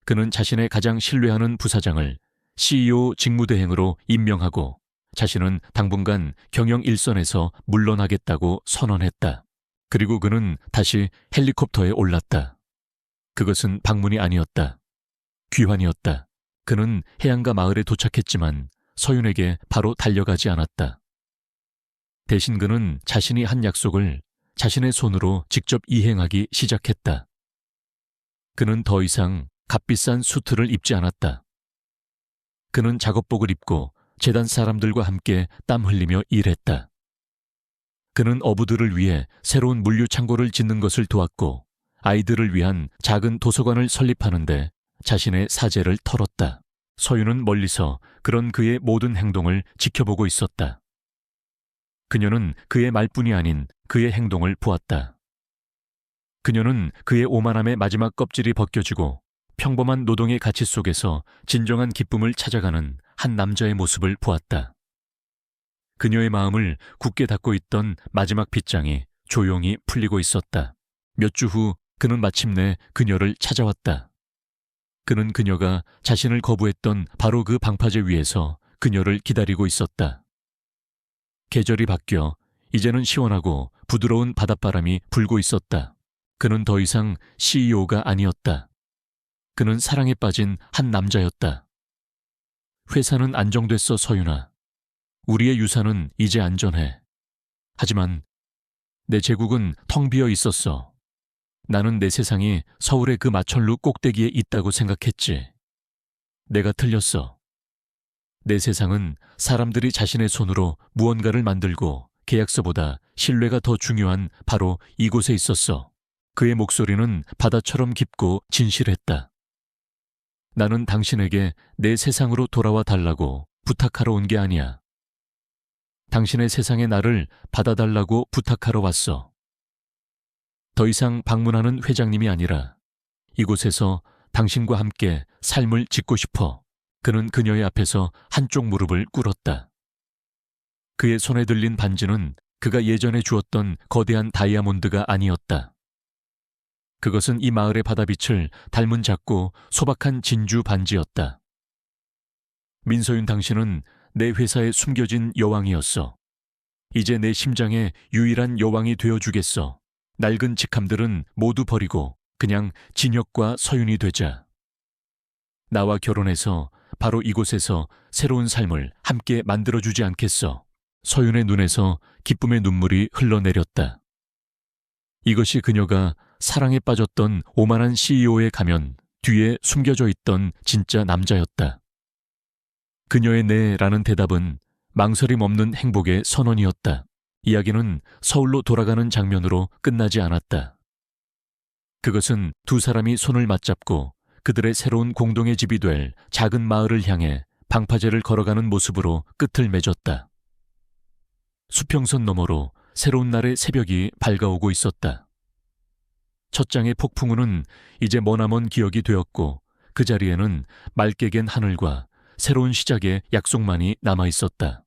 그는 자신의 가장 신뢰하는 부사장을 CEO 직무대행으로 임명하고 자신은 당분간 경영 일선에서 물러나겠다고 선언했다. 그리고 그는 다시 헬리콥터에 올랐다. 그것은 방문이 아니었다. 귀환이었다. 그는 해안가 마을에 도착했지만 서윤에게 바로 달려가지 않았다. 대신 그는 자신이 한 약속을 자신의 손으로 직접 이행하기 시작했다. 그는 더 이상 값비싼 수트를 입지 않았다. 그는 작업복을 입고 재단 사람들과 함께 땀 흘리며 일했다. 그는 어부들을 위해 새로운 물류 창고를 짓는 것을 도왔고 아이들을 위한 작은 도서관을 설립하는데 자신의 사재를 털었다. 서윤은 멀리서 그런 그의 모든 행동을 지켜보고 있었다. 그녀는 그의 말뿐이 아닌 그의 행동을 보았다. 그녀는 그의 오만함의 마지막 껍질이 벗겨지고 평범한 노동의 가치 속에서 진정한 기쁨을 찾아가는 한 남자의 모습을 보았다. 그녀의 마음을 굳게 닫고 있던 마지막 빗장이 조용히 풀리고 있었다. 몇 주 후 그는 마침내 그녀를 찾아왔다. 그는 그녀가 자신을 거부했던 바로 그 방파제 위에서 그녀를 기다리고 있었다. 계절이 바뀌어 이제는 시원하고 부드러운 바닷바람이 불고 있었다. 그는 더 이상 CEO가 아니었다. 그는 사랑에 빠진 한 남자였다. 회사는 안정됐어, 서윤아. 우리의 유산은 이제 안전해. 하지만 내 제국은 텅 비어 있었어. 나는 내 세상이 서울의 그 마천루 꼭대기에 있다고 생각했지. 내가 틀렸어. 내 세상은 사람들이 자신의 손으로 무언가를 만들고 계약서보다 신뢰가 더 중요한 바로 이곳에 있었어. 그의 목소리는 바다처럼 깊고 진실했다. 나는 당신에게 내 세상으로 돌아와 달라고 부탁하러 온 게 아니야. 당신의 세상에 나를 받아달라고 부탁하러 왔어. 더 이상 방문하는 회장님이 아니라 이곳에서 당신과 함께 삶을 짓고 싶어. 그는 그녀의 앞에서 한쪽 무릎을 꿇었다. 그의 손에 들린 반지는 그가 예전에 주었던 거대한 다이아몬드가 아니었다. 그것은 이 마을의 바다빛을 닮은 작고 소박한 진주 반지였다. 민서윤, 당신은 내 회사에 숨겨진 여왕이었어. 이제 내 심장의 유일한 여왕이 되어주겠어. 낡은 직함들은 모두 버리고 그냥 진혁과 서윤이 되자. 나와 결혼해서 바로 이곳에서 새로운 삶을 함께 만들어주지 않겠어. 서윤의 눈에서 기쁨의 눈물이 흘러내렸다. 이것이 그녀가 사랑에 빠졌던 오만한 CEO의 가면 뒤에 숨겨져 있던 진짜 남자였다. 그녀의 네라는 대답은 망설임 없는 행복의 선언이었다. 이야기는 서울로 돌아가는 장면으로 끝나지 않았다. 그것은 두 사람이 손을 맞잡고 그들의 새로운 공동의 집이 될 작은 마을을 향해 방파제를 걸어가는 모습으로 끝을 맺었다. 수평선 너머로 새로운 날의 새벽이 밝아오고 있었다. 첫 장의 폭풍우는 이제 머나먼 기억이 되었고 그 자리에는 맑게 갠 하늘과 새로운 시작의 약속만이 남아있었다.